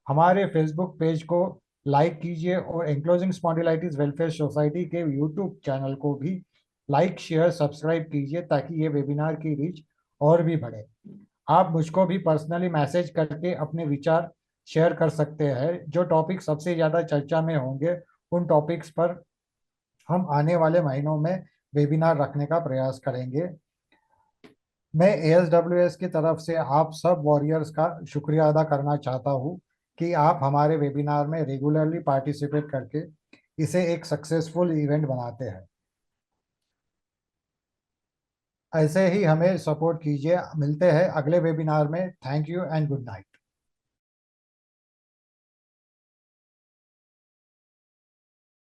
हमारे फेसबुक पेज को लाइक कीजिए और एंक्लोजिंग स्पॉन्डिलाइटिस वेलफेयर सोसाइटी के यूट्यूब चैनल को भी लाइक शेयर सब्सक्राइब कीजिए ताकि ये वेबिनार की रीच और भी बढ़े। आप मुझको भी पर्सनली मैसेज करके अपने विचार शेयर कर सकते हैं। जो टॉपिक सबसे ज़्यादा चर्चा में होंगे उन टॉपिक्स पर हम आने वाले महीनों में वेबिनार रखने का प्रयास करेंगे। मैं ASWS की तरफ से आप सब वॉरियर्स का शुक्रिया अदा करना चाहता हूँ कि आप हमारे वेबिनार में रेगुलरली पार्टिसिपेट करके इसे एक सक्सेसफुल इवेंट बनाते हैं। ऐसे ही हमें सपोर्ट कीजिए। मिलते हैं अगले वेबिनार में। Thank you and good night.